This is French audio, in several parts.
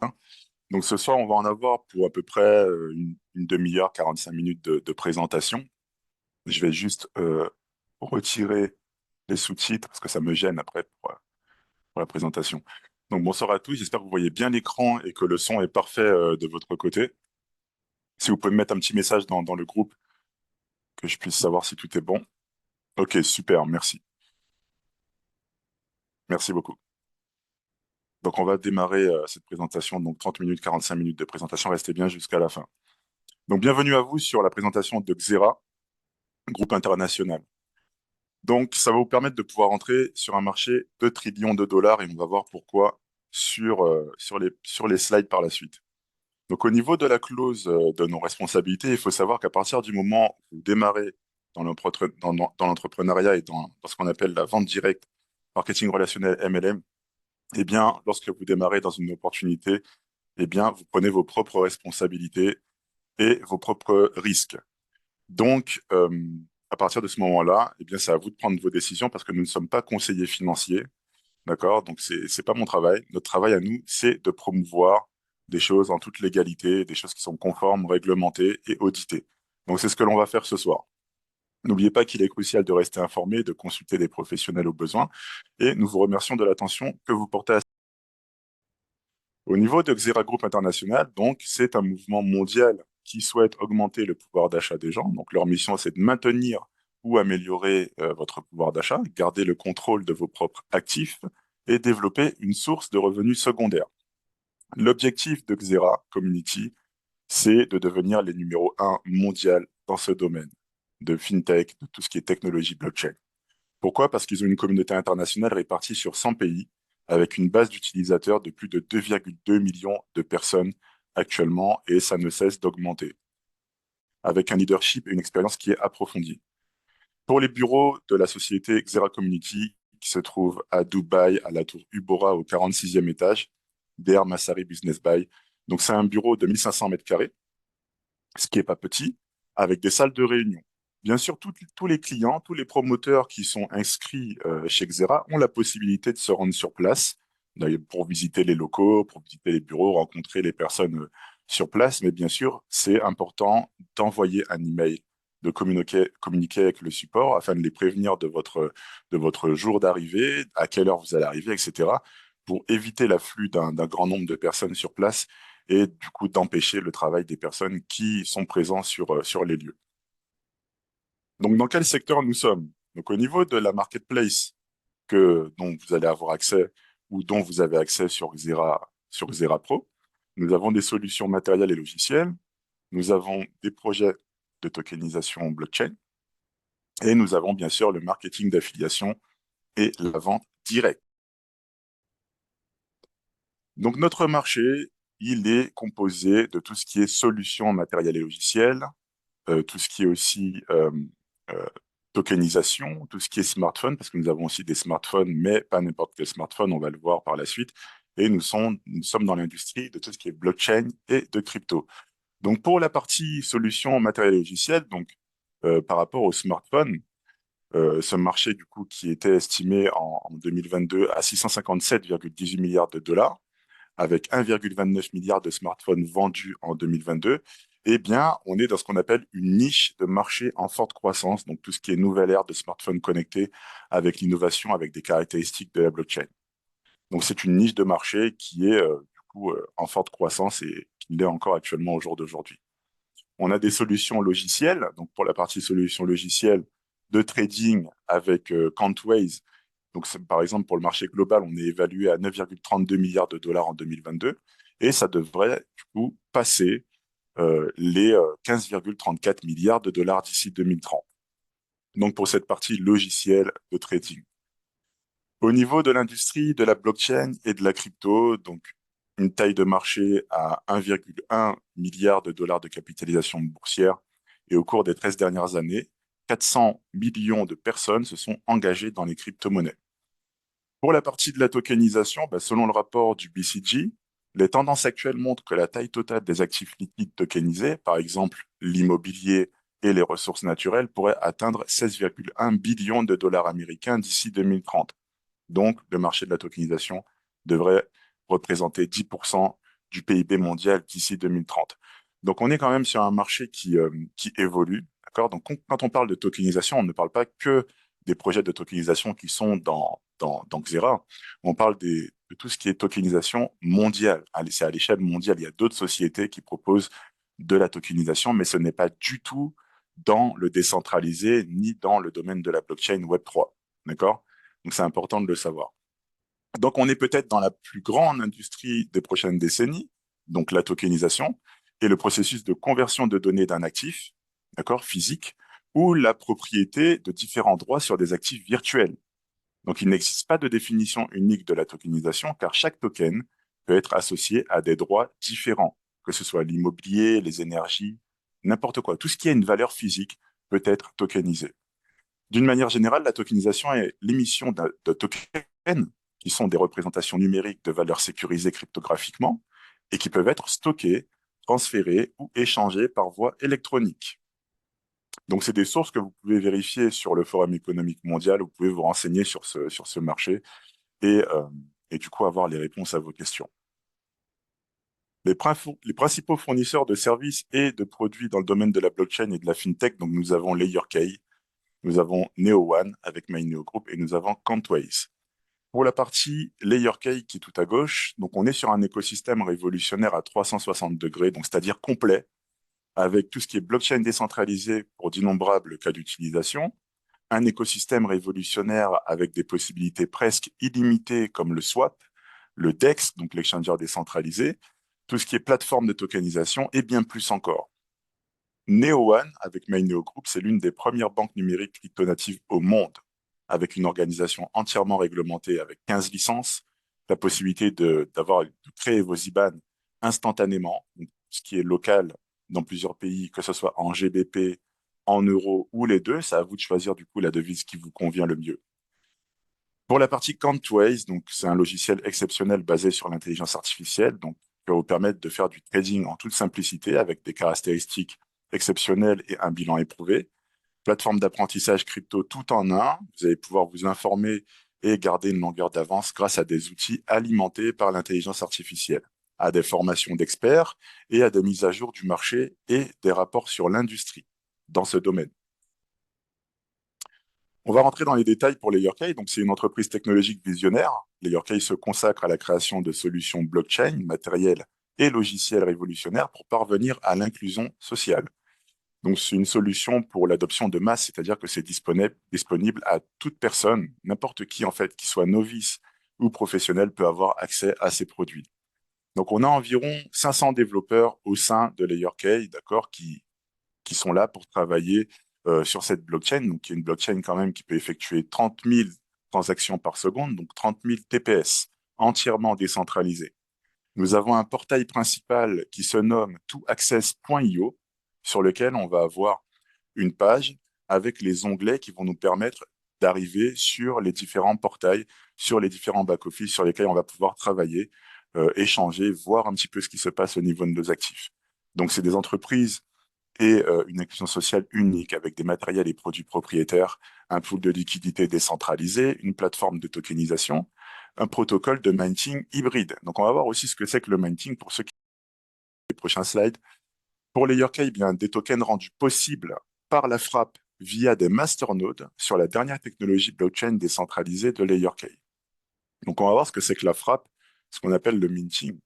Hein. Donc ce soir, on va en avoir pour à peu près une demi-heure, 45 minutes de présentation. Je vais juste retirer les sous-titres parce que ça me gêne après pour la présentation. Donc bonsoir à tous, j'espère que vous voyez bien l'écran et que le son est parfait de votre côté. Si vous pouvez me mettre un petit message dans le groupe que je puisse savoir si tout est bon. Ok, super, merci. Merci beaucoup. Donc on va démarrer cette présentation, donc 30 minutes, 45 minutes de présentation, restez bien jusqu'à la fin. Donc bienvenue à vous sur la présentation de Xera, groupe international. Donc ça va vous permettre de pouvoir entrer sur un marché de trillions de dollars et on va voir pourquoi sur les slides par la suite. Donc au niveau de la clause de nos responsabilités, il faut savoir qu'à partir du moment où vous démarrez dans l'entrepreneuriat et dans ce qu'on appelle la vente directe, marketing relationnel MLM, eh bien, lorsque vous démarrez dans une opportunité, eh bien, vous prenez vos propres responsabilités et vos propres risques. Donc, à partir de ce moment-là, eh bien, c'est à vous de prendre vos décisions parce que nous ne sommes pas conseillers financiers, d'accord? Donc, c'est pas mon travail. Notre travail à nous, c'est de promouvoir des choses en toute légalité, des choses qui sont conformes, réglementées et auditées. Donc, c'est ce que l'on va faire ce soir. N'oubliez pas qu'il est crucial de rester informé, de consulter des professionnels au besoin, et nous vous remercions de l'attention que vous portez à. Au niveau de Xera Group International, donc, c'est un mouvement mondial qui souhaite augmenter le pouvoir d'achat des gens. Donc, leur mission, c'est de maintenir ou améliorer votre pouvoir d'achat, garder le contrôle de vos propres actifs et développer une source de revenus secondaires. L'objectif de Xera Community, c'est de devenir les numéros un mondial dans ce domaine de fintech, de tout ce qui est technologie blockchain. Pourquoi? Parce qu'ils ont une communauté internationale répartie sur 100 pays, avec une base d'utilisateurs de plus de 2,2 millions de personnes actuellement, et ça ne cesse d'augmenter, avec un leadership et une expérience qui est approfondie. Pour les bureaux de la société Xera Community, qui se trouve à Dubaï, à la tour Ubora, au 46e étage, d'Air Massari Business Bay. Donc c'est un bureau de 1500 mètres carrés, ce qui est pas petit, avec des salles de réunion. Bien sûr, tous les clients, tous les promoteurs qui sont inscrits chez Xera ont la possibilité de se rendre sur place pour visiter les locaux, pour visiter les bureaux, rencontrer les personnes sur place. Mais bien sûr, c'est important d'envoyer un email, de communiquer avec le support afin de les prévenir de votre jour d'arrivée, à quelle heure vous allez arriver, etc., pour éviter l'afflux d'un grand nombre de personnes sur place et du coup d'empêcher le travail des personnes qui sont présentes sur les lieux. Donc, dans quel secteur nous sommes? Donc, au niveau de la marketplace dont vous allez avoir accès ou dont vous avez accès sur Xera Pro, nous avons des solutions matérielles et logicielles, nous avons des projets de tokenisation blockchain et nous avons bien sûr le marketing d'affiliation et la vente directe. Donc, notre marché, il est composé de tout ce qui est solutions matérielles et logicielles, tout ce qui est aussi euh, tokenisation, tout ce qui est smartphone, parce que nous avons aussi des smartphones, mais pas n'importe quel smartphone, on va le voir par la suite. Et nous sommes dans l'industrie de tout ce qui est blockchain et de crypto. Donc pour la partie solution matériel et logiciel, donc par rapport au smartphone, ce marché du coup qui était estimé en 2022 à 657,18 milliards de dollars, avec 1,29 milliard de smartphones vendus en 2022, eh bien, on est dans ce qu'on appelle une niche de marché en forte croissance, donc tout ce qui est nouvelle ère de smartphones connectés avec l'innovation, avec des caractéristiques de la blockchain. Donc, c'est une niche de marché qui est du coup en forte croissance et qui l'est encore actuellement au jour d'aujourd'hui. On a des solutions logicielles, donc pour la partie solutions logicielles de trading avec Countways. Donc, par exemple, pour le marché global, on est évalué à 9,32 milliards de dollars en 2022 et ça devrait du coup passer les 15,34 milliards de dollars d'ici 2030. Donc, pour cette partie logicielle de trading. Au niveau de l'industrie de la blockchain et de la crypto, donc une taille de marché à 1,1 milliard de dollars de capitalisation boursière et au cours des 13 dernières années, 400 millions de personnes se sont engagées dans les crypto-monnaies. Pour la partie de la tokenisation, selon le rapport du BCG, les tendances actuelles montrent que la taille totale des actifs liquides tokenisés, par exemple l'immobilier et les ressources naturelles, pourrait atteindre 16,1 billions de dollars américains d'ici 2030. Donc, le marché de la tokenisation devrait représenter 10% du PIB mondial d'ici 2030. Donc, on est quand même sur un marché qui évolue, d'accord? Donc, quand on parle de tokenisation, on ne parle pas que des projets de tokenisation qui sont dans Xera. On parle de tout ce qui est tokenisation mondiale. C'est à l'échelle mondiale. Il y a d'autres sociétés qui proposent de la tokenisation, mais ce n'est pas du tout dans le décentralisé ni dans le domaine de la blockchain Web3. D'accord? Donc, c'est important de le savoir. Donc, on est peut-être dans la plus grande industrie des prochaines décennies, donc la tokenisation, et le processus de conversion de données d'un actif, d'accord, physique, ou la propriété de différents droits sur des actifs virtuels. Donc, il n'existe pas de définition unique de la tokenisation, car chaque token peut être associé à des droits différents, que ce soit l'immobilier, les énergies, n'importe quoi. Tout ce qui a une valeur physique peut être tokenisé. D'une manière générale, la tokenisation est l'émission de tokens qui sont des représentations numériques de valeurs sécurisées cryptographiquement et qui peuvent être stockées, transférées ou échangées par voie électronique. Donc, c'est des sources que vous pouvez vérifier sur le Forum économique mondial. Vous pouvez vous renseigner sur ce marché et, euh, et du coup avoir les réponses à vos questions. Les principaux fournisseurs de services et de produits dans le domaine de la blockchain et de la fintech, donc nous avons LayerK, nous avons NeoOne avec MyNeo Group et nous avons Contways. Pour la partie LayerK qui est tout à gauche, donc on est sur un écosystème révolutionnaire à 360 degrés, donc c'est-à-dire complet, avec tout ce qui est blockchain décentralisé pour d'innombrables cas d'utilisation, un écosystème révolutionnaire avec des possibilités presque illimitées comme le swap, le DEX, donc l'exchanger décentralisé, tout ce qui est plateforme de tokenisation et bien plus encore. NeoOne, avec MyNeo Group, c'est l'une des premières banques numériques crypto-natives au monde, avec une organisation entièrement réglementée avec 15 licences, la possibilité de créer vos IBAN instantanément, donc ce qui est local dans plusieurs pays, que ce soit en GBP, en euros ou les deux, c'est à vous de choisir du coup la devise qui vous convient le mieux. Pour la partie Counterways, donc c'est un logiciel exceptionnel basé sur l'intelligence artificielle, donc qui va vous permettre de faire du trading en toute simplicité avec des caractéristiques exceptionnelles et un bilan éprouvé. Plateforme d'apprentissage crypto tout en un. Vous allez pouvoir vous informer et garder une longueur d'avance grâce à des outils alimentés par l'intelligence artificielle, à des formations d'experts et à des mises à jour du marché et des rapports sur l'industrie dans ce domaine. On va rentrer dans les détails pour LayerK. Donc, c'est une entreprise technologique visionnaire. LayerK se consacre à la création de solutions blockchain, matérielles et logiciels révolutionnaires pour parvenir à l'inclusion sociale. Donc, c'est une solution pour l'adoption de masse, c'est-à-dire que c'est disponible à toute personne, n'importe qui, en fait, qui soit novice ou professionnel, peut avoir accès à ces produits. Donc, on a environ 500 développeurs au sein de LayerK, d'accord, qui sont là pour travailler sur cette blockchain, donc qui est une blockchain quand même qui peut effectuer 30 000 transactions par seconde, donc 30 000 TPS, entièrement décentralisé. Nous avons un portail principal qui se nomme toaccess.io, sur lequel on va avoir une page avec les onglets qui vont nous permettre d'arriver sur les différents portails, sur les différents back-office sur lesquels on va pouvoir travailler, échanger, voir un petit peu ce qui se passe au niveau de nos actifs. Donc, c'est des entreprises et une inclusion sociale unique avec des matériels et produits propriétaires, un pool de liquidité décentralisé, une plateforme de tokenisation, un protocole de minting hybride. Donc, on va voir aussi ce que c'est que le minting pour ceux qui les prochains slides. Pour LayerK, eh bien, des tokens rendus possibles par la frappe via des masternodes sur la dernière technologie blockchain décentralisée de LayerK. Donc, on va voir ce que c'est que la frappe, ce qu'on appelle le minting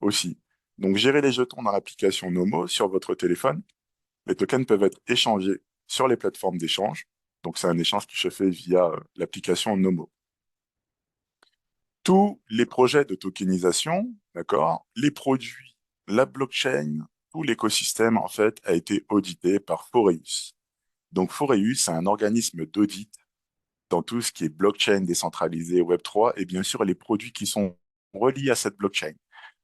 aussi. Donc, gérer les jetons dans l'application Nomo sur votre téléphone. Les tokens peuvent être échangés sur les plateformes d'échange. Donc, c'est un échange qui se fait via l'application Nomo. Tous les projets de tokenisation, d'accord, les produits, la blockchain, tout l'écosystème, en fait, a été audité par Foreus. Donc, Foreus, c'est un organisme d'audit dans tout ce qui est blockchain décentralisé, Web3, et bien sûr les produits qui sont reliés à cette blockchain.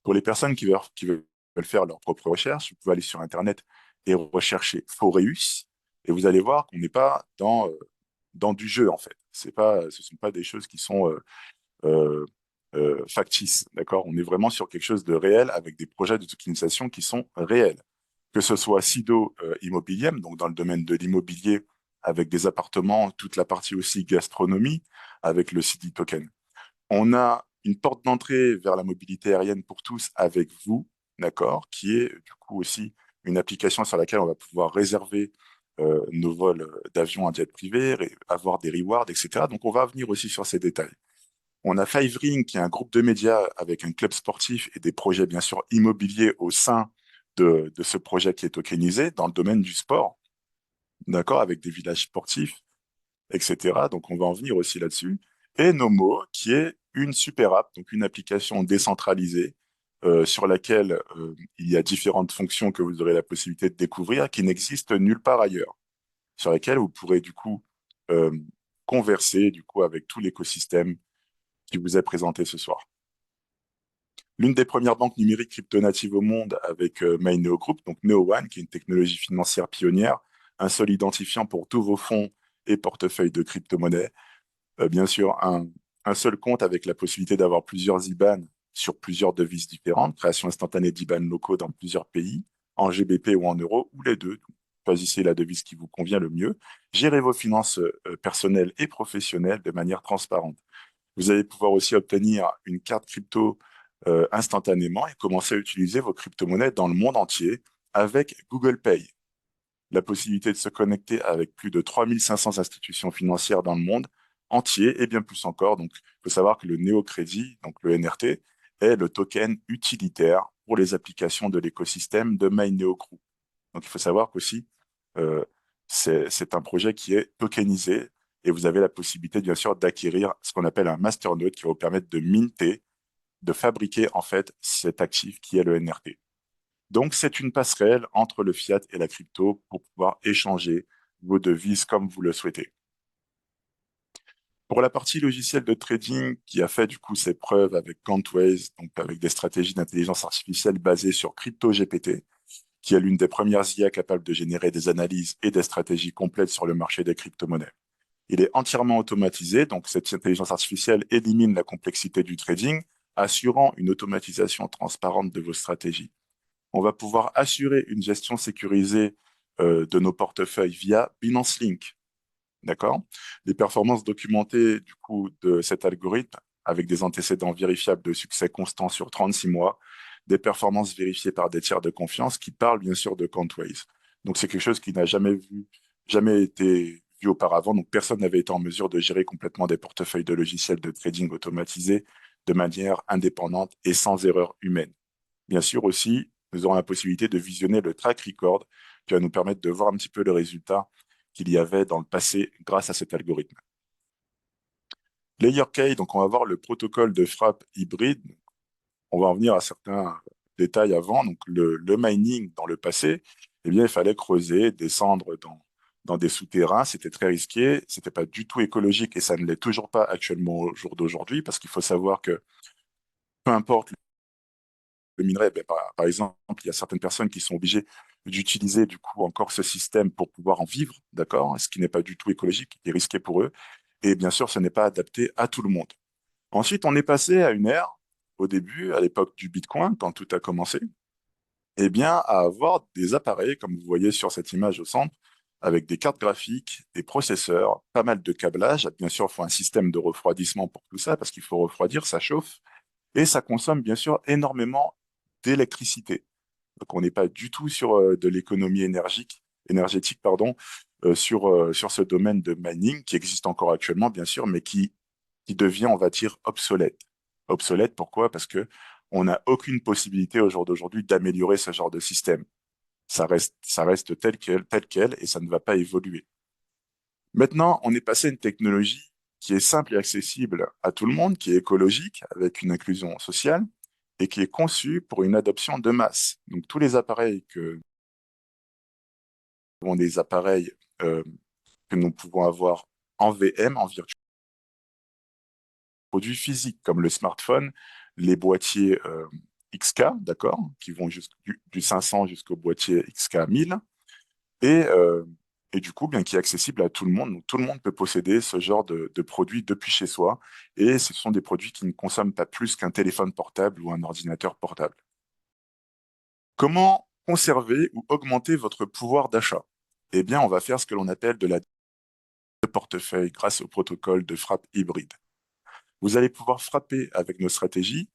Pour les personnes qui veulent faire leur propre recherche, vous pouvez aller sur Internet et rechercher Foreus, et vous allez voir qu'on n'est pas dans du jeu, en fait. Ce ne sont pas des choses qui sont euh, factices, d'accord? On est vraiment sur quelque chose de réel avec des projets de tokenisation qui sont réels. Que ce soit Sido Immobilium, donc dans le domaine de l'immobilier, avec des appartements, toute la partie aussi gastronomie, avec le CD token. On a une porte d'entrée vers la mobilité aérienne pour tous avec vous, d'accord, qui est du coup aussi une application sur laquelle on va pouvoir réserver nos vols d'avion en jet privé, avoir des rewards, etc. Donc, on va venir aussi sur ces détails. On a Five Ring, qui est un groupe de médias avec un club sportif et des projets, bien sûr, immobiliers au sein de ce projet qui est tokenisé dans le domaine du sport, d'accord, avec des villages sportifs, etc. Donc, on va en venir aussi là-dessus. Et Nomo, qui est une super app, donc une application décentralisée sur laquelle il y a différentes fonctions que vous aurez la possibilité de découvrir qui n'existent nulle part ailleurs, sur laquelle vous pourrez du coup euh, converser du coup avec tout l'écosystème qui vous est présenté ce soir. L'une des premières banques numériques crypto-natives au monde avec MyNeo Group, donc NeoOne, qui est une technologie financière pionnière, un seul identifiant pour tous vos fonds et portefeuilles de crypto-monnaies. Bien sûr, un seul compte avec la possibilité d'avoir plusieurs IBAN sur plusieurs devises différentes, création instantanée d'IBAN locaux dans plusieurs pays, en GBP ou en euros, ou les deux. Choisissez la devise qui vous convient le mieux. Gérez vos finances personnelles et professionnelles de manière transparente. Vous allez pouvoir aussi obtenir une carte crypto instantanément et commencer à utiliser vos crypto-monnaies dans le monde entier avec Google Pay. La possibilité de se connecter avec plus de 3500 institutions financières dans le monde entier et bien plus encore. Donc, il faut savoir que le néocrédit, donc le NRT, est le token utilitaire pour les applications de l'écosystème de MyNeo Group. Donc, il faut savoir qu'aussi, euh, c'est un projet qui est tokenisé et vous avez la possibilité, bien sûr, d'acquérir ce qu'on appelle un masternode qui va vous permettre de minter, de fabriquer, en fait, cet actif qui est le NRT. Donc, c'est une passerelle entre le fiat et la crypto pour pouvoir échanger vos devises comme vous le souhaitez. Pour la partie logicielle de trading qui a fait du coup ses preuves avec Quantways, donc avec des stratégies d'intelligence artificielle basées sur CryptoGPT, qui est l'une des premières IA capables de générer des analyses et des stratégies complètes sur le marché des crypto-monnaies. Il est entièrement automatisé, donc cette intelligence artificielle élimine la complexité du trading, assurant une automatisation transparente de vos stratégies. On va pouvoir assurer une gestion sécurisée de nos portefeuilles via Binance Link. D'accord? Les performances documentées du coup de cet algorithme avec des antécédents vérifiables de succès constant sur 36 mois, des performances vérifiées par des tiers de confiance qui parlent bien sûr de Quantways. Donc c'est quelque chose qui n'a jamais été vu auparavant. Donc personne n'avait été en mesure de gérer complètement des portefeuilles de logiciels de trading automatisés de manière indépendante et sans erreur humaine. Bien sûr aussi, nous aurons la possibilité de visionner le track record qui va nous permettre de voir un petit peu le résultat qu'il y avait dans le passé grâce à cet algorithme. Layer K, donc on va voir le protocole de frappe hybride. On va en venir à certains détails avant. Donc le mining dans le passé, eh bien, il fallait creuser, descendre dans des souterrains. C'était très risqué. C'était pas du tout écologique et ça ne l'est toujours pas actuellement au jour d'aujourd'hui parce qu'il faut savoir que peu importe le minerai, ben, par exemple, il y a certaines personnes qui sont obligées d'utiliser du coup encore ce système pour pouvoir en vivre, d'accord? Ce qui n'est pas du tout écologique et risqué pour eux. Et bien sûr, ce n'est pas adapté à tout le monde. Ensuite, on est passé à une ère, au début, à l'époque du Bitcoin, quand tout a commencé, eh bien, à avoir des appareils, comme vous voyez sur cette image au centre, avec des cartes graphiques, des processeurs, pas mal de câblage. Bien sûr, il faut un système de refroidissement pour tout ça, parce qu'il faut refroidir, ça chauffe, et ça consomme bien sûr énormément d'électricité. Donc, on n'est pas du tout sur de l'économie énergétique, pardon, sur ce domaine de mining qui existe encore actuellement, bien sûr, mais qui devient, on va dire, obsolète. Obsolète, pourquoi? Parce que on n'a aucune possibilité au jour d'aujourd'hui d'améliorer ce genre de système. Ça reste tel quel, et ça ne va pas évoluer. Maintenant, on est passé à une technologie qui est simple et accessible à tout le monde, qui est écologique, avec une inclusion sociale, et qui est conçue pour une adoption de masse. Donc, tous les appareils que sont des appareils que nous pouvons avoir en VM, en virtuel, produits physiques comme le smartphone, les boîtiers XK, d'accord, qui vont du 500 jusqu'au boîtier XK 1000, et, euh, et du coup, bien qui est accessible à tout le monde. Donc, tout le monde peut posséder ce genre de produits depuis chez soi, et ce sont des produits qui ne consomment pas plus qu'un téléphone portable ou un ordinateur portable. Comment conserver ou augmenter votre pouvoir d'achat? Eh bien, on va faire ce que l'on appelle de la portefeuille grâce au protocole de frappe hybride. Vous allez pouvoir frapper avec nos stratégies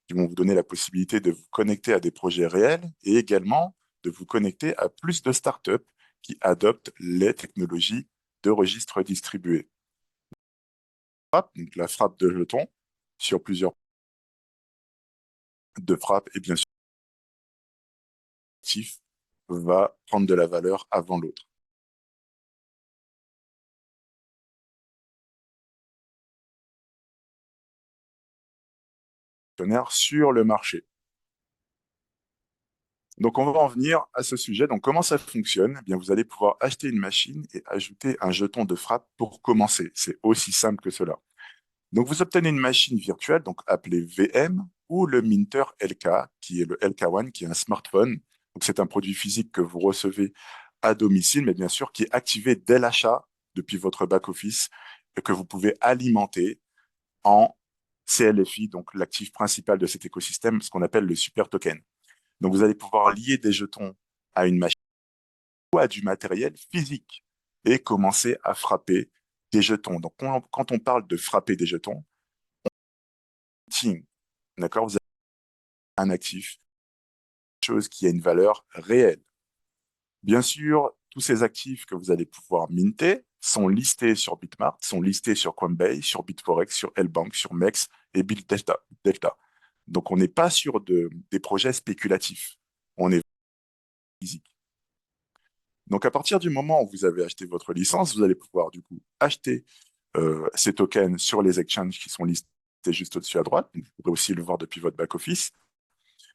qui vont vous donner la possibilité de vous connecter à des projets réels et également de vous connecter à plus de startups qui adoptent les technologies de registres distribués. Donc la frappe de jetons sur plusieurs de frappe et bien sûr l'actif va prendre de la valeur avant l'autre. Sur le marché. Donc, on va en venir à ce sujet. Donc, comment ça fonctionne? Eh bien, vous allez pouvoir acheter une machine et ajouter un jeton de frappe pour commencer. C'est aussi simple que cela. Donc, vous obtenez une machine virtuelle, donc appelée VM, ou le Minter LK, qui est le LK1, qui est un smartphone. Donc, c'est un produit physique que vous recevez à domicile, mais bien sûr qui est activé dès l'achat depuis votre back-office et que vous pouvez alimenter en CLFI, donc l'actif principal de cet écosystème, ce qu'on appelle le super token. Donc, vous allez pouvoir lier des jetons à une machine ou à du matériel physique et commencer à frapper des jetons. Donc, quand on parle de frapper des jetons, d'accord, vous avez un actif, chose qui a une valeur réelle. Bien sûr, tous ces actifs que vous allez pouvoir minter sont listés sur Bitmart, sont listés sur Coinbase, sur Bitforex, sur Lbank, sur MEX et Delta. Donc, on n'est pas sur des projets spéculatifs. On est physique. Donc, à partir du moment où vous avez acheté votre licence, vous allez pouvoir du coup acheter ces tokens sur les exchanges qui sont listés juste au-dessus à droite. Donc, vous pourrez aussi le voir depuis votre back-office.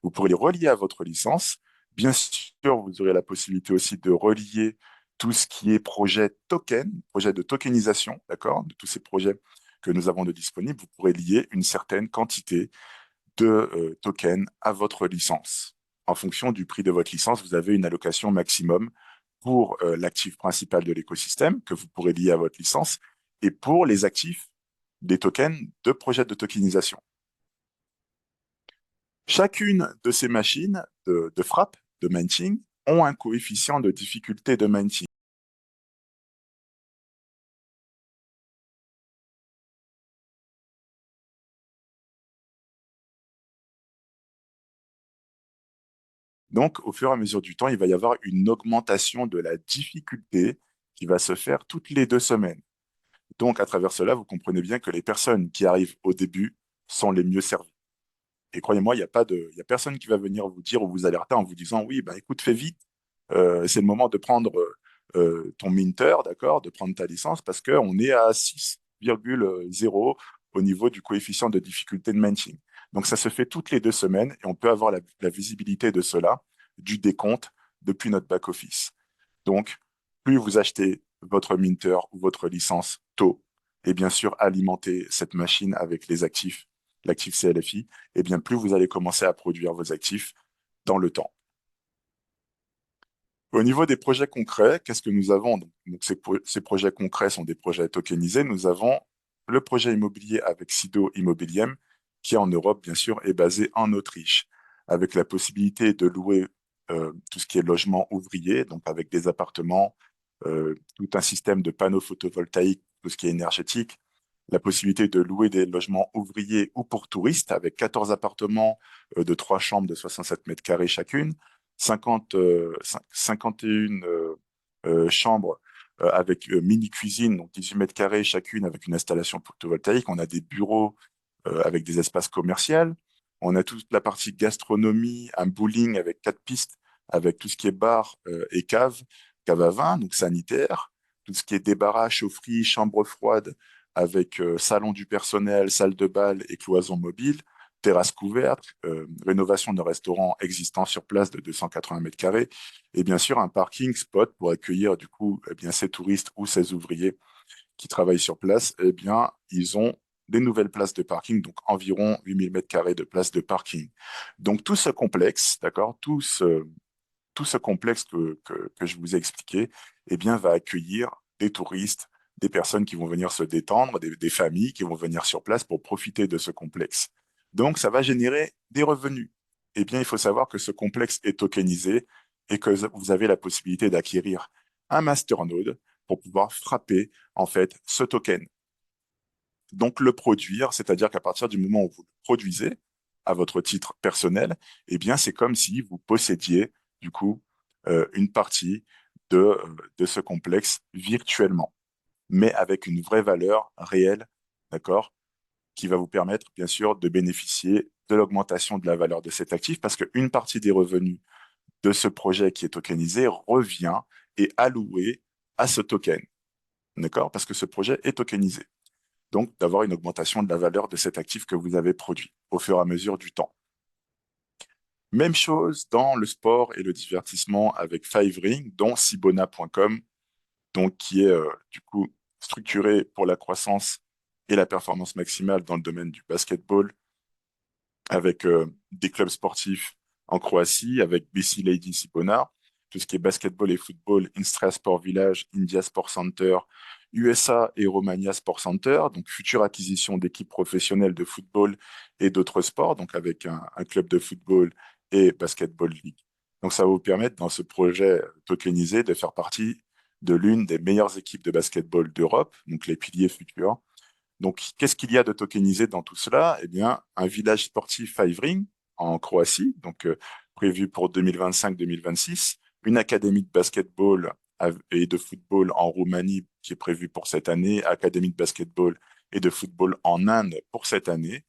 Vous pourrez les relier à votre licence. Bien sûr, vous aurez la possibilité aussi de relier tout ce qui est projet token, projet de tokenisation, d'accord, de tous ces projets que nous avons de disponibles. Vous pourrez lier une certaine quantité de tokens à votre licence. En fonction du prix de votre licence, vous avez une allocation maximum pour l'actif principal de l'écosystème que vous pourrez lier à votre licence et pour les actifs des tokens de projets de tokenisation. Chacune de ces machines de frappe, de minting, ont un coefficient de difficulté de minting. Donc, au fur et à mesure du temps, il va y avoir une augmentation de la difficulté qui va se faire toutes les 2 semaines. Donc, à travers cela, vous comprenez bien que les personnes qui arrivent au début sont les mieux servies. Et croyez-moi, il y a personne qui va venir vous dire ou vous alerter en vous disant, oui, bah, écoute, fais vite, c'est le moment de prendre ton minter, d'accord, de prendre ta licence parce qu'on est à 6,0 au niveau du coefficient de difficulté de minting. Donc, ça se fait toutes les 2 semaines et on peut avoir la visibilité de cela, du décompte depuis notre back-office. Donc, plus vous achetez votre minter ou votre licence tôt, et bien sûr alimenter cette machine avec les actifs, l'actif CLFI, et bien plus vous allez commencer à produire vos actifs dans le temps. Au niveau des projets concrets, qu'est-ce que nous avons? Donc, ces projets concrets sont des projets tokenisés. Nous avons le projet immobilier avec Sido Immobiliem, qui en Europe, bien sûr, est basé en Autriche, avec la possibilité de louer tout ce qui est logement ouvrier, donc avec des appartements, tout un système de panneaux photovoltaïques, tout ce qui est énergétique, la possibilité de louer des logements ouvriers ou pour touristes, avec 14 appartements de 3 chambres de 67 mètres carrés chacune, 51 chambres avec mini-cuisine, donc 18 mètres carrés chacune avec une installation photovoltaïque. On a des bureaux avec des espaces commerciaux. On a toute la partie gastronomie, un bowling avec 4 pistes, avec tout ce qui est bar et cave à vin, donc sanitaire, tout ce qui est débarras, chaufferie, chambre froide, avec salon du personnel, salle de bal et cloison mobile, terrasse couverte, rénovation de restaurants existants sur place de 280 mètres carrés, et bien sûr un parking spot pour accueillir du coup eh bien, ces touristes ou ces ouvriers qui travaillent sur place. Eh bien, ils ont des nouvelles places de parking, donc environ 8000 mètres carrés de places de parking. Donc tout ce complexe, d'accord, tout ce complexe que je vous ai expliqué, eh bien, va accueillir des touristes, des personnes qui vont venir se détendre, des familles qui vont venir sur place pour profiter de ce complexe. Donc, ça va générer des revenus. Eh bien, il faut savoir que ce complexe est tokenisé et que vous avez la possibilité d'acquérir un masternode pour pouvoir frapper, en fait, ce token. Donc, le produire, c'est-à-dire qu'à partir du moment où vous le produisez à votre titre personnel, eh bien, c'est comme si vous possédiez, du coup, une partie de ce complexe virtuellement, mais avec une vraie valeur réelle, d'accord, qui va vous permettre, bien sûr, de bénéficier de l'augmentation de la valeur de cet actif, parce qu'une partie des revenus de ce projet qui est tokenisé revient et est alloué à ce token, d'accord, parce que ce projet est tokenisé. Donc, d'avoir une augmentation de la valeur de cet actif que vous avez produit au fur et à mesure du temps. Même chose dans le sport et le divertissement avec Five Ring, dont Sibona.com, donc qui est du coup structuré pour la croissance et la performance maximale dans le domaine du basketball, avec des clubs sportifs en Croatie, avec BC Lady Cibona, tout ce qui est basketball et football, Instra Sport Village, India Sport Center, USA et Romania Sport Center, donc future acquisition d'équipes professionnelles de football et d'autres sports, donc avec un club de football et basketball league. Donc ça va vous permettre dans ce projet tokenisé de faire partie de l'une des meilleures équipes de basketball d'Europe, donc les piliers futurs. Donc, qu'est-ce qu'il y a de tokenisé dans tout cela? Eh bien, un village sportif Five Ring en Croatie, donc prévu pour 2025-2026, une académie de basketball et de football en Roumanie qui est prévue pour cette année, académie de basketball et de football en Inde pour cette année,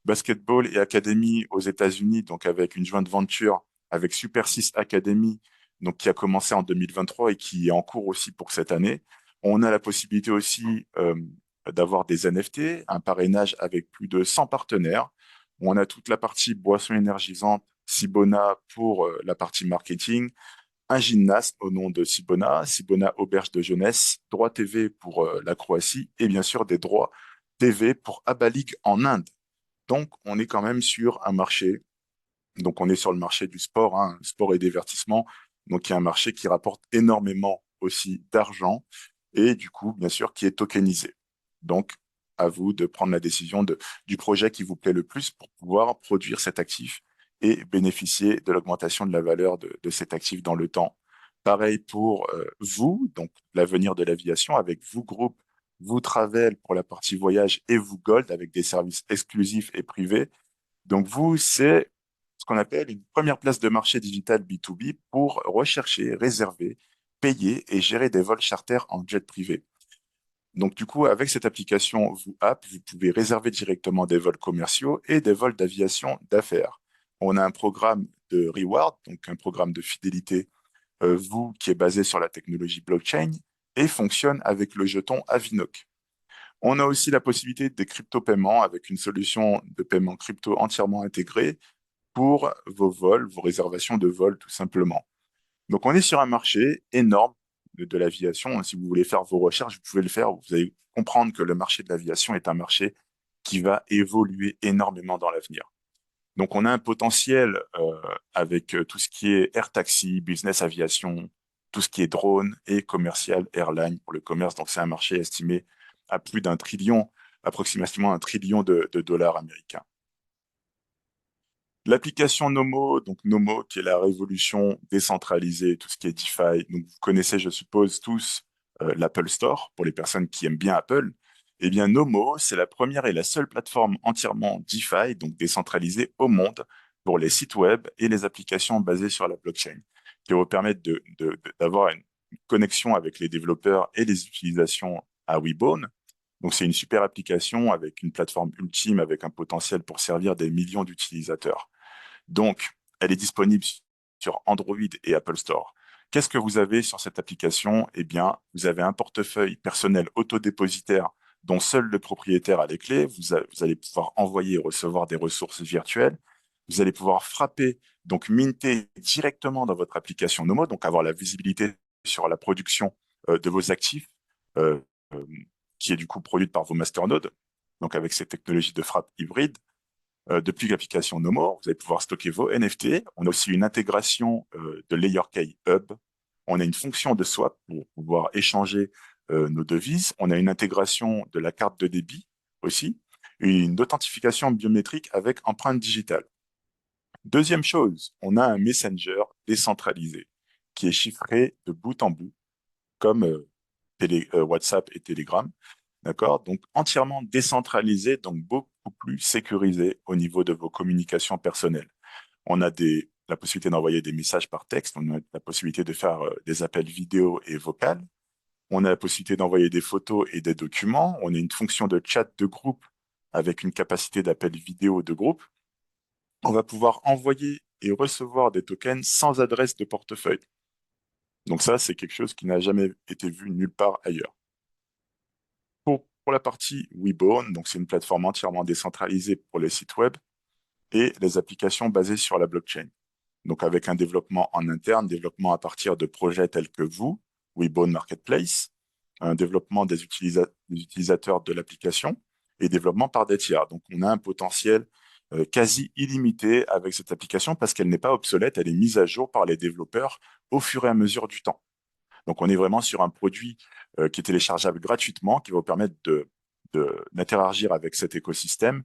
basketball et académie aux États-Unis, donc avec une jointe venture avec Super 6 Academy, donc qui a commencé en 2023 et qui est en cours aussi pour cette année. On a la possibilité aussi d'avoir des NFT, un parrainage avec plus de 100 partenaires. On a toute la partie boisson énergisante, Sibona pour la partie marketing, un gymnase au nom de Sibona, Sibona Auberge de Jeunesse, droit TV pour la Croatie et bien sûr des droits TV pour Abba League en Inde. Donc, on est quand même sur un marché. Donc, on est sur le marché du sport, hein, sport et divertissement. Donc, il y a un marché qui rapporte énormément aussi d'argent et du coup, bien sûr, qui est tokenisé. Donc, à vous de prendre la décision du projet qui vous plaît le plus pour pouvoir produire cet actif et bénéficier de l'augmentation de la valeur de cet actif dans le temps. Pareil pour vous, donc l'avenir de l'aviation avec vous groupe, vous Travel pour la partie voyage et vous Gold avec des services exclusifs et privés. Donc vous, c'est ce qu'on appelle une première place de marché digital B2B pour rechercher, réserver, payer et gérer des vols charters en jet privé. Donc du coup, avec cette application Vous App, vous pouvez réserver directement des vols commerciaux et des vols d'aviation d'affaires. On a un programme de reward, donc un programme de fidélité, vous, qui est basé sur la technologie blockchain et fonctionne avec le jeton Avinoc. On a aussi la possibilité des crypto-paiements avec une solution de paiement crypto entièrement intégrée pour vos vols, vos réservations de vols, tout simplement. Donc, on est sur un marché énorme de l'aviation. Si vous voulez faire vos recherches, vous pouvez le faire. Vous allez comprendre que le marché de l'aviation est un marché qui va évoluer énormément dans l'avenir. Donc, on a un potentiel avec tout ce qui est air taxi, business aviation, tout ce qui est drone et commercial airline pour le commerce. Donc, c'est un marché estimé à plus d'un trillion, approximativement un trillion de dollars américains. L'application Nomo, donc Nomo, qui est la révolution décentralisée, tout ce qui est DeFi. Donc, vous connaissez, je suppose, tous l'Apple Store pour les personnes qui aiment bien Apple. Eh bien, Nomo, c'est la première et la seule plateforme entièrement DeFi, donc décentralisée au monde, pour les sites web et les applications basées sur la blockchain, qui vont permettre d'avoir une connexion avec les développeurs et les utilisations à Webone. Donc, c'est une super application avec une plateforme ultime, avec un potentiel pour servir des millions d'utilisateurs. Donc, elle est disponible sur Android et Apple Store. Qu'est-ce que vous avez sur cette application? Eh bien, vous avez un portefeuille personnel autodépositaire dont seul le propriétaire a les clés. Vous allez pouvoir envoyer et recevoir des ressources virtuelles. Vous allez pouvoir frapper, donc minter directement dans votre application Nomo, donc avoir la visibilité sur la production de vos actifs, euh, euh, qui est du coup produite par vos masternodes, donc avec ces technologies de frappe hybride. Depuis l'application Nomo, vous allez pouvoir stocker vos NFT. On a aussi une intégration de LayerK Hub. On a une fonction de swap pour pouvoir échanger nos devises. On a une intégration de la carte de débit aussi. Une authentification biométrique avec empreinte digitale. Deuxième chose, on a un messenger décentralisé qui est chiffré de bout en bout, comme WhatsApp et Telegram. d'accord? Donc entièrement décentralisé, donc beaucoup plus sécurisé au niveau de vos communications personnelles. On a la possibilité d'envoyer des messages par texte, on a la possibilité de faire des appels vidéo et vocaux, on a la possibilité d'envoyer des photos et des documents, on a une fonction de chat de groupe avec une capacité d'appel vidéo de groupe. On va pouvoir envoyer et recevoir des tokens sans adresse de portefeuille. Donc ça, c'est quelque chose qui n'a jamais été vu nulle part ailleurs. Pour la partie Webone, donc c'est une plateforme entièrement décentralisée pour les sites web et les applications basées sur la blockchain. Donc avec un développement en interne, développement à partir de projets tels que vous, Webone Marketplace, un développement des utilisateurs de l'application et développement par des tiers. Donc on a un potentiel quasi illimité avec cette application parce qu'elle n'est pas obsolète, elle est mise à jour par les développeurs au fur et à mesure du temps. Donc, on est vraiment sur un produit qui est téléchargeable gratuitement, qui va vous permettre d'interagir avec cet écosystème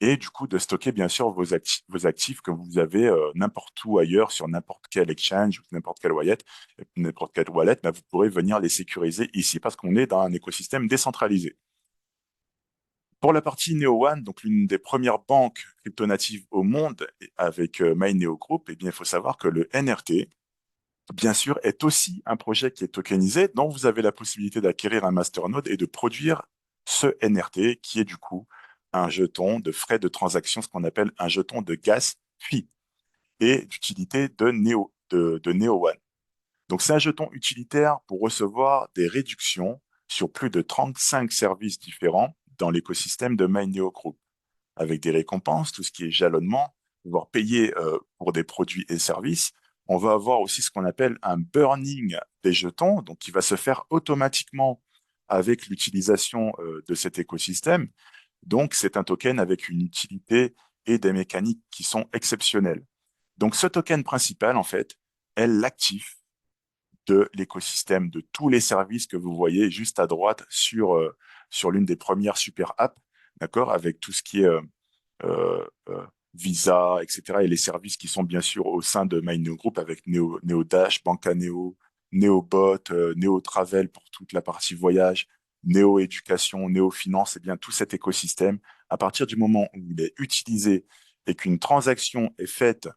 et du coup de stocker bien sûr vos actifs que vous avez n'importe où ailleurs, sur n'importe quel exchange, n'importe quelle wallet, mais vous pourrez venir les sécuriser ici parce qu'on est dans un écosystème décentralisé. Pour la partie NeoOne, donc l'une des premières banques crypto-natives au monde avec MyNeo Group, eh bien, il faut savoir que le NRT, bien sûr, est aussi un projet qui est tokenisé, dont vous avez la possibilité d'acquérir un masternode et de produire ce NRT, qui est du coup un jeton de frais de transaction, ce qu'on appelle un jeton de gas fee et d'utilité de Neo One. Donc, c'est un jeton utilitaire pour recevoir des réductions sur plus de 35 services différents dans l'écosystème de MyNeo Group, avec des récompenses, tout ce qui est jalonnement, pouvoir payer pour des produits et services. On va avoir aussi ce qu'on appelle un burning des jetons, donc qui va se faire automatiquement avec l'utilisation de cet écosystème. Donc, c'est un token avec une utilité et des mécaniques qui sont exceptionnelles. Donc, ce token principal, en fait, est l'actif de l'écosystème, de tous les services que vous voyez juste à droite sur l'une des premières super apps, d'accord, avec tout ce qui est euh, euh, Visa, etc. Et les services qui sont bien sûr au sein de MyNeo Group avec NeoDash, Bancaneo, NeoBot, NeoTravel pour toute la partie voyage, NeoEducation, NeoFinance, et bien tout cet écosystème, à partir du moment où il est utilisé et qu'une transaction est faite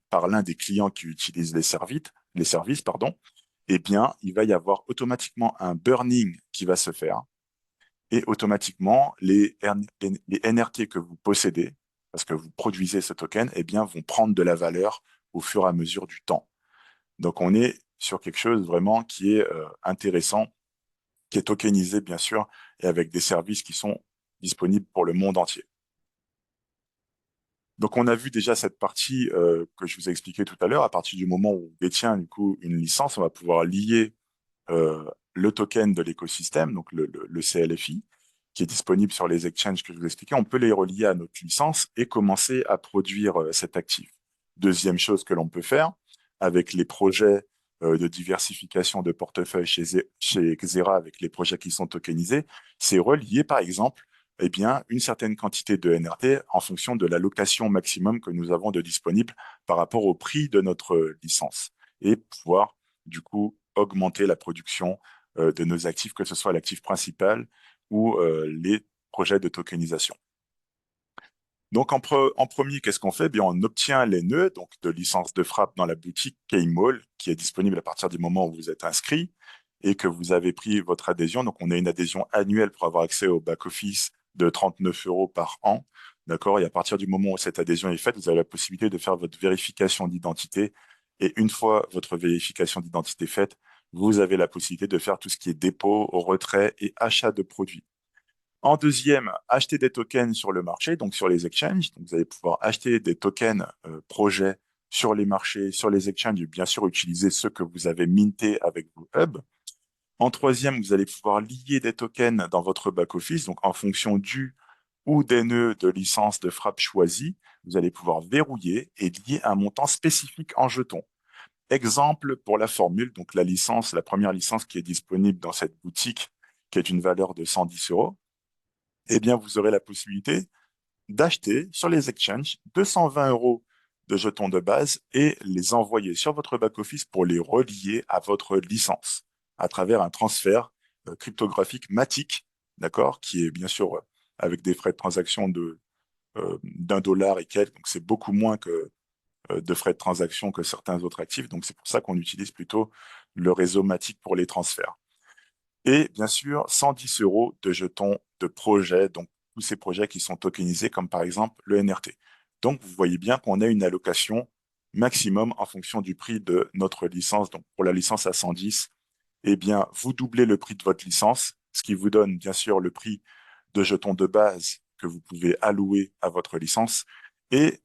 par l'un des clients qui utilisent les services, pardon, eh bien, il va y avoir automatiquement un burning qui va se faire et automatiquement, les NRT que vous possédez, parce que vous produisez ce token, eh bien, vont prendre de la valeur au fur et à mesure du temps. Donc, on est sur quelque chose vraiment qui est intéressant, qui est tokenisé, bien sûr, et avec des services qui sont disponibles pour le monde entier. Donc, on a vu déjà cette partie que je vous ai expliquée tout à l'heure. À partir du moment où on détient du coup une licence, on va pouvoir lier euh, le token de l'écosystème, donc le CLFI, qui est disponible sur les exchanges que je vous ai expliqué. On peut les relier à notre licence et commencer à produire cet actif. Deuxième chose que l'on peut faire avec les projets de diversification de portefeuille chez Xera, avec les projets qui sont tokenisés, c'est relier, par exemple, eh bien, une certaine quantité de NRT en fonction de l'allocation maximum que nous avons de disponible par rapport au prix de notre licence et pouvoir, du coup, augmenter la production de nos actifs, que ce soit l'actif principal ou les projets de tokenisation. Donc, en premier, qu'est-ce qu'on fait? Bien, on obtient les nœuds donc de licence de frappe dans la boutique Keymall, qui est disponible à partir du moment où vous êtes inscrit et que vous avez pris votre adhésion. Donc, on a une adhésion annuelle pour avoir accès au back-office de 39 euros par an. D'accord? Et à partir du moment où cette adhésion est faite, vous avez la possibilité de faire votre vérification d'identité. Et une fois votre vérification d'identité faite, vous avez la possibilité de faire tout ce qui est dépôt, retrait et achat de produits. En deuxième, acheter des tokens sur le marché, donc sur les exchanges. Donc, vous allez pouvoir acheter des tokens projets sur les marchés, sur les exchanges, et bien sûr utiliser ceux que vous avez mintés avec vos hubs. En troisième, vous allez pouvoir lier des tokens dans votre back-office, donc en fonction du ou des nœuds de licence de frappe choisis, vous allez pouvoir verrouiller et lier un montant spécifique en jetons. Exemple pour la formule, donc la première licence qui est disponible dans cette boutique, qui est une valeur de 110 euros, eh bien, vous aurez la possibilité d'acheter sur les exchanges 220 euros de jetons de base et les envoyer sur votre back-office pour les relier à votre licence à travers un transfert cryptographique Matic, d'accord, qui est bien sûr avec des frais de transaction d'1 dollar et quelques, donc c'est beaucoup moins de frais de transaction que certains autres actifs, donc c'est pour ça qu'on utilise plutôt le réseau Matic pour les transferts. Et bien sûr, 110 euros de jetons de projet, donc tous ces projets qui sont tokenisés, comme par exemple le NRT. Donc, vous voyez bien qu'on a une allocation maximum en fonction du prix de notre licence. Donc, pour la licence à 110, eh bien, vous doublez le prix de votre licence, ce qui vous donne bien sûr le prix de jetons de base que vous pouvez allouer à votre licence et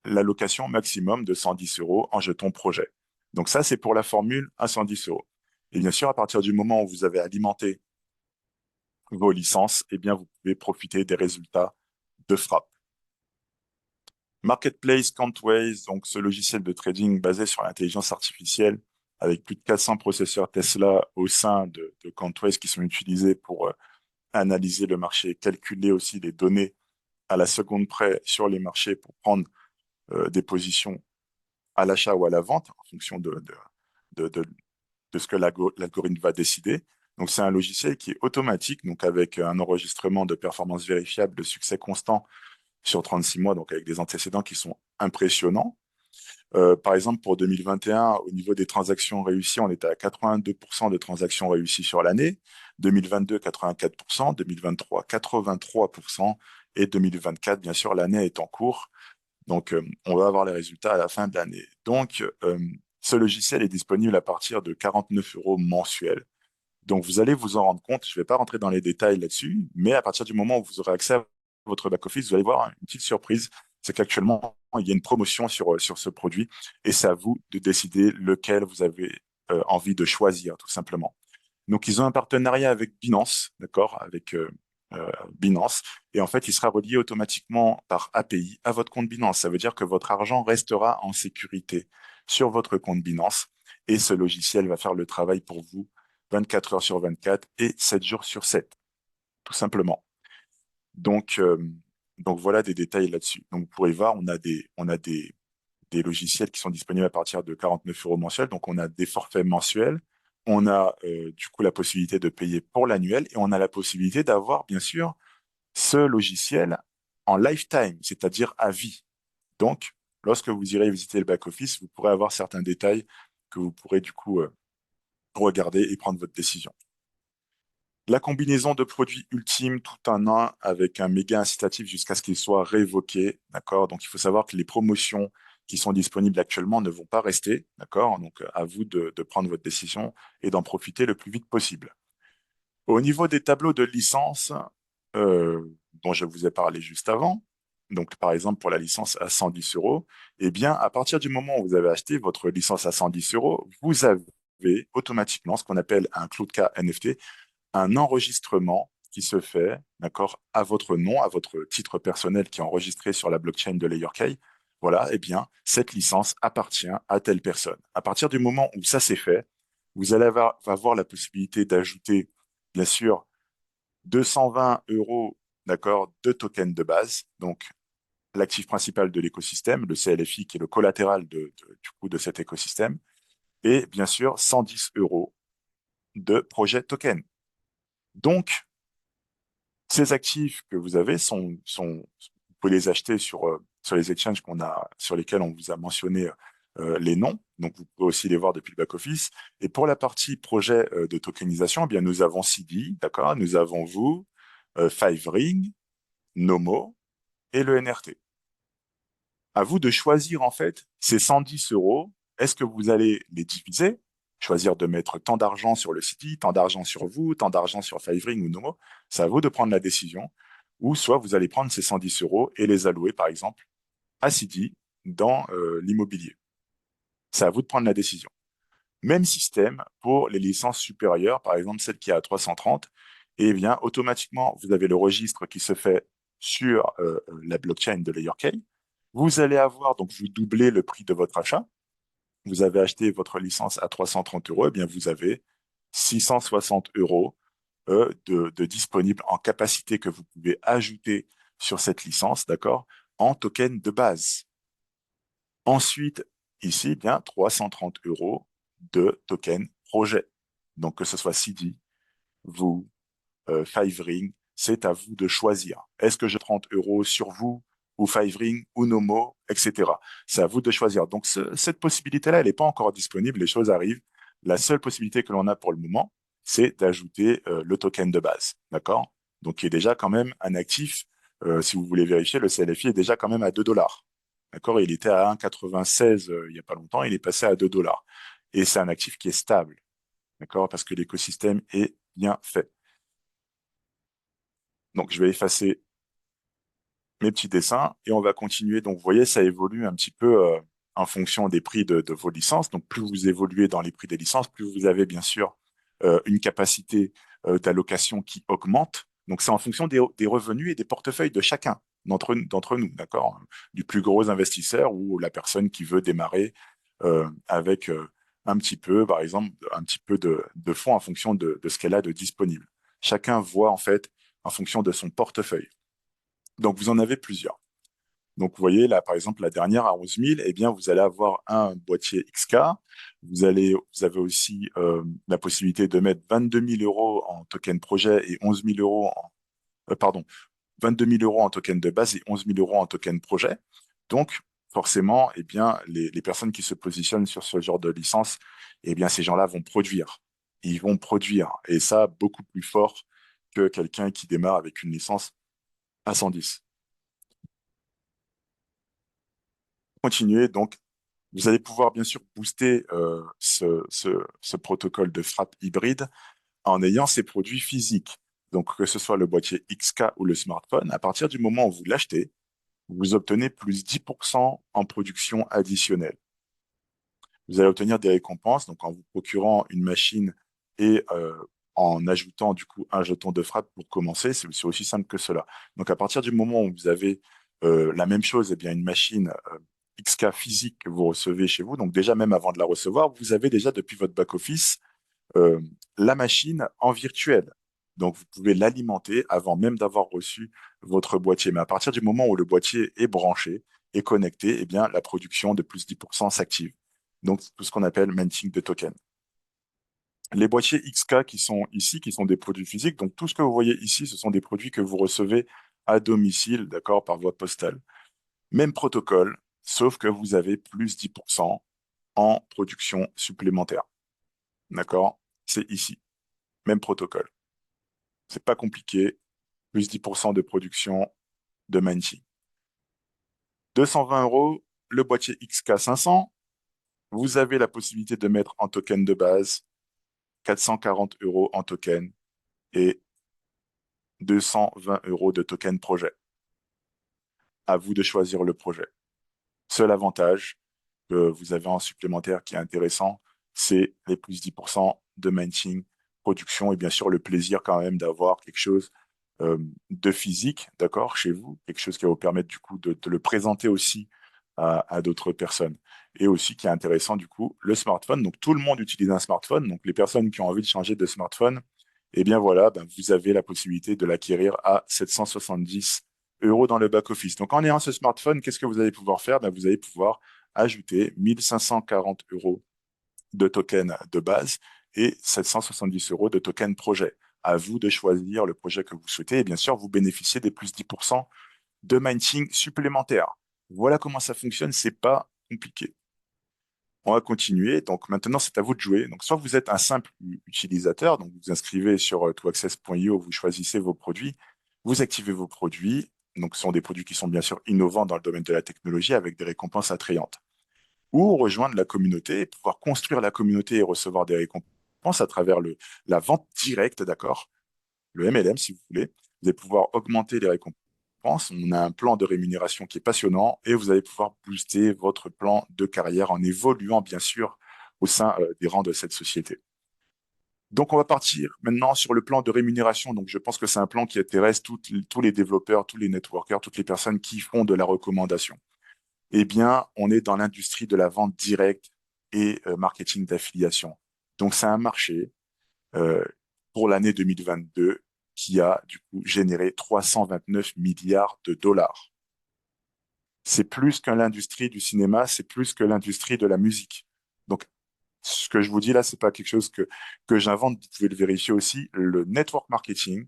l'allocation maximum de 110 euros en jetons projet. Donc ça, c'est pour la formule à 110 euros. Et bien sûr, à partir du moment où vous avez alimenté vos licences, eh bien, vous pouvez profiter des résultats de frappe. Marketplace Countways, donc ce logiciel de trading basé sur l'intelligence artificielle avec plus de 400 processeurs Tesla au sein de Countways qui sont utilisés pour analyser le marché, calculer aussi les données à la seconde près sur les marchés pour prendre des positions à l'achat ou à la vente en fonction de, de, de ce que l'algorithme va décider. Donc, c'est un logiciel qui est automatique, donc avec un enregistrement de performance vérifiable de succès constant sur 36 mois, donc avec des antécédents qui sont impressionnants. Par exemple, pour 2021, au niveau des transactions réussies, on était à 82% de transactions réussies sur l'année. 2022, 84%. 2023, 83%. Et 2024, bien sûr, l'année est en cours. Donc, on va avoir les résultats à la fin de l'année. Donc, ce logiciel est disponible à partir de 49 euros mensuels. Donc, vous allez vous en rendre compte. Je ne vais pas rentrer dans les détails là-dessus, mais à partir du moment où vous aurez accès à votre back-office, vous allez voir une petite surprise. C'est qu'actuellement, il y a une promotion sur ce produit et c'est à vous de décider lequel vous avez envie de choisir, tout simplement. Donc, ils ont un partenariat avec Binance, d'accord, avec Binance. Et en fait, il sera relié automatiquement par API à votre compte Binance. Ça veut dire que votre argent restera en sécurité sur votre compte Binance et ce logiciel va faire le travail pour vous 24 heures sur 24 et 7 jours sur 7, tout simplement. Donc, voilà des détails là-dessus. Donc, vous pourrez voir, on a des logiciels qui sont disponibles à partir de 49 euros mensuels. Donc, on a des forfaits mensuels. On a du coup la possibilité de payer pour l'annuel et on a la possibilité d'avoir, bien sûr, ce logiciel en lifetime, c'est-à-dire à vie. Donc, lorsque vous irez visiter le back-office, vous pourrez avoir certains détails que vous pourrez du coup regarder et prendre votre décision. La combinaison de produits ultimes tout en un avec un méga incitatif jusqu'à ce qu'il soit révoqué, d'accord? Donc, il faut savoir que les promotions qui sont disponibles actuellement ne vont pas rester, d'accord? Donc, à vous de prendre votre décision et d'en profiter le plus vite possible. Au niveau des tableaux de licence, euh, dont je vous ai parlé juste avant, donc par exemple pour la licence à 110 euros, eh bien, à partir du moment où vous avez acheté votre licence à 110 euros, vous avez automatiquement ce qu'on appelle un Cloudka NFT, un enregistrement qui se fait, d'accord, à votre nom, à votre titre personnel qui est enregistré sur la blockchain de LayerK. Voilà, eh bien, cette licence appartient à telle personne. À partir du moment où ça s'est fait, vous allez avoir la possibilité d'ajouter, bien sûr, 220 euros, d'accord, de tokens de base, donc l'actif principal de l'écosystème, le CLFI qui est le collatéral du coup de cet écosystème, et bien sûr 110 euros de projet token. Donc, ces actifs que vous avez vous pouvez les acheter sur les exchanges sur lesquels on vous a mentionné les noms. Donc, vous pouvez aussi les voir depuis le back-office. Et pour la partie projet de tokenisation, eh bien, nous avons CD, d'accord? Nous avons vous, Five Ring, Nomo et le NRT. À vous de choisir, en fait, ces 110 euros. Est-ce que vous allez les diviser? Choisir de mettre tant d'argent sur le CD, tant d'argent sur vous, tant d'argent sur Five Ring ou Nomo. C'est à vous de prendre la décision. Ou soit vous allez prendre ces 110 euros et les allouer, par exemple, à CD dans l'immobilier. C'est à vous de prendre la décision. Même système pour les licences supérieures, par exemple celle qui est à 330. Et bien, automatiquement, vous avez le registre qui se fait sur la blockchain de LayerK. Vous allez avoir, donc vous doublez le prix de votre achat. Vous avez acheté votre licence à 330 euros, et bien vous avez 660 euros de disponible en capacité que vous pouvez ajouter sur cette licence, d'accord, en token de base. Ensuite, ici, bien 330 euros de token projet. Donc, que ce soit CD, vous, Five Ring. C'est à vous de choisir. Est-ce que je 30 euros sur vous ou Five Ring ou Nomo, etc. C'est à vous de choisir. Donc, cette possibilité-là, elle n'est pas encore disponible. Les choses arrivent. La seule possibilité que l'on a pour le moment, c'est d'ajouter le token de base. D'accord? Donc, qui est déjà quand même un actif. Si vous voulez vérifier, le CLFI est déjà quand même à 2 dollars. D'accord? Il était à 1,96 il n'y a pas longtemps. Il est passé à 2 dollars. Et c'est un actif qui est stable. D'accord? Parce que l'écosystème est bien fait. Donc, je vais effacer mes petits dessins et on va continuer. Donc, vous voyez, ça évolue un petit peu en fonction des prix de vos licences. Donc, plus vous évoluez dans les prix des licences, plus vous avez bien sûr une capacité d'allocation qui augmente. Donc, c'est en fonction des revenus et des portefeuilles de chacun d'entre nous, d'accord? Du plus gros investisseur ou la personne qui veut démarrer avec un petit peu, par exemple, un petit peu de fonds en fonction de ce qu'elle a de disponible. Chacun voit en fait en fonction de son portefeuille. Donc, vous en avez plusieurs. Donc, vous voyez, là, par exemple, la dernière à 11 000, eh bien, vous allez avoir un boîtier XK. Vous avez aussi la possibilité de mettre 22 000 euros en token projet et 11 000 euros pardon, 22 000 euros en token de base et 11 000 euros en token projet. Donc, forcément, eh bien, les personnes qui se positionnent sur ce genre de licence, eh bien, ces gens-là vont produire. Ils vont produire. Et ça, beaucoup plus fort que quelqu'un qui démarre avec une licence à 110. Continuez donc. Vous allez pouvoir bien sûr booster ce protocole de frappe hybride en ayant ces produits physiques. Donc que ce soit le boîtier XK ou le smartphone, à partir du moment où vous l'achetez, vous obtenez plus 10% en production additionnelle. Vous allez obtenir des récompenses donc en vous procurant une machine et en ajoutant du coup un jeton de frappe pour commencer. C'est aussi simple que cela. Donc à partir du moment où vous avez la même chose, eh bien une machine XK physique que vous recevez chez vous, donc déjà même avant de la recevoir, vous avez déjà depuis votre back-office euh, la machine en virtuel. Donc vous pouvez l'alimenter avant même d'avoir reçu votre boîtier. Mais à partir du moment où le boîtier est branché et connecté, eh bien la production de plus 10% s'active. Donc tout ce qu'on appelle minting de tokens. Les boîtiers XK qui sont ici, qui sont des produits physiques, donc tout ce que vous voyez ici, ce sont des produits que vous recevez à domicile, d'accord, par voie postale. Même protocole, sauf que vous avez plus 10% en production supplémentaire. D'accord? C'est ici. Même protocole. C'est pas compliqué. Plus 10% de production de Manchi. 220 euros, le boîtier XK500. Vous avez la possibilité de mettre en token de base 440 euros en token et 220 euros de token projet. À vous de choisir le projet. Seul avantage que vous avez en supplémentaire qui est intéressant, c'est les plus 10% de mining, production et bien sûr le plaisir quand même d'avoir quelque chose de physique, d'accord, chez vous, quelque chose qui va vous permettre du coup de le présenter aussi à d'autres personnes. Et aussi qui est intéressant du coup, le smartphone. Donc tout le monde utilise un smartphone. Donc les personnes qui ont envie de changer de smartphone, eh bien voilà, ben, vous avez la possibilité de l'acquérir à 770 euros dans le back-office. Donc en ayant ce smartphone, qu'est-ce que vous allez pouvoir faire? Ben, vous allez pouvoir ajouter 1540 euros de tokens de base et 770 euros de tokens projet. À vous de choisir le projet que vous souhaitez et bien sûr, vous bénéficiez des plus 10% de mining supplémentaires. Voilà comment ça fonctionne, c'est pas compliqué. On va continuer. Donc maintenant, c'est à vous de jouer. Donc soit vous êtes un simple utilisateur, donc vous vous inscrivez sur toaccess.io, vous choisissez vos produits, vous activez vos produits. Donc ce sont des produits qui sont bien sûr innovants dans le domaine de la technologie avec des récompenses attrayantes. Ou rejoindre la communauté et pouvoir construire la communauté et recevoir des récompenses à travers la vente directe, d'accord? Le MLM, si vous voulez. Vous allez pouvoir augmenter les récompenses. On a un plan de rémunération qui est passionnant et vous allez pouvoir booster votre plan de carrière en évoluant, bien sûr, au sein des rangs de cette société. Donc, on va partir maintenant sur le plan de rémunération. Donc, je pense que c'est un plan qui intéresse tous les développeurs, tous les networkers, toutes les personnes qui font de la recommandation. Eh bien, on est dans l'industrie de la vente directe et marketing d'affiliation. Donc, c'est un marché euh, pour l'année 2022 qui a du coup généré 329 milliards de dollars. C'est plus que l'industrie du cinéma, c'est plus que l'industrie de la musique. Donc, ce que je vous dis là, c'est pas quelque chose que j'invente, vous pouvez le vérifier aussi. Le network marketing,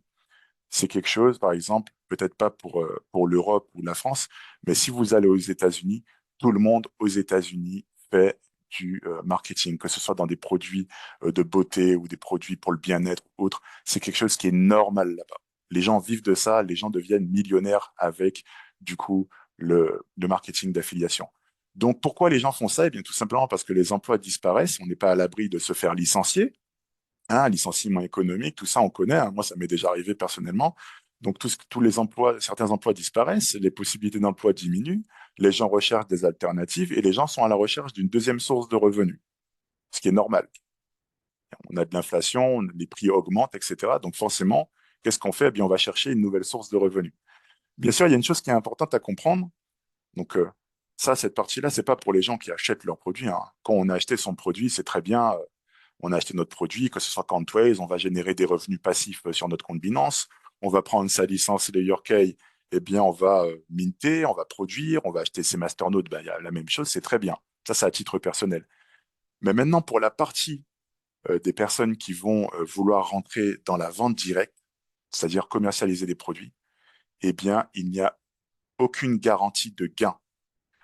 C'est quelque chose, par exemple, peut-être pas pour l'Europe ou la France, mais si vous allez aux États-Unis, tout le monde aux États-Unis fait du marketing, que ce soit dans des produits de beauté ou des produits pour le bien-être ou autre. C'est quelque chose qui est normal là-bas. Les gens vivent de ça, les gens deviennent millionnaires avec, du coup, le marketing d'affiliation. Donc, pourquoi les gens font ça? Eh bien, tout simplement parce que les emplois disparaissent, on n'est pas à l'abri de se faire licencier, hein, licenciement économique, tout ça on connaît, hein. Moi, ça m'est déjà arrivé personnellement. Donc, tous les emplois, certains emplois disparaissent, les possibilités d'emploi diminuent, les gens recherchent des alternatives et les gens sont à la recherche d'une deuxième source de revenus, ce qui est normal. On a de l'inflation, les prix augmentent, etc. Donc, forcément, qu'est-ce qu'on fait? Eh bien, on va chercher une nouvelle source de revenus. Bien sûr, il y a une chose qui est importante à comprendre. Donc, ça, cette partie-là, c'est pas pour les gens qui achètent leurs produits, hein. Quand on a acheté son produit, c'est très bien. On a acheté notre produit, que ce soit Counterways, on va générer des revenus passifs sur notre compte Binance. On va prendre sa licence Layer K, eh bien, on va minter, on va produire, on va acheter ses masternodes, ben, il y a la même chose, c'est très bien. Ça, c'est à titre personnel. Mais maintenant, pour la partie des personnes qui vont vouloir rentrer dans la vente directe, c'est-à-dire commercialiser des produits, eh bien, il n'y a aucune garantie de gain.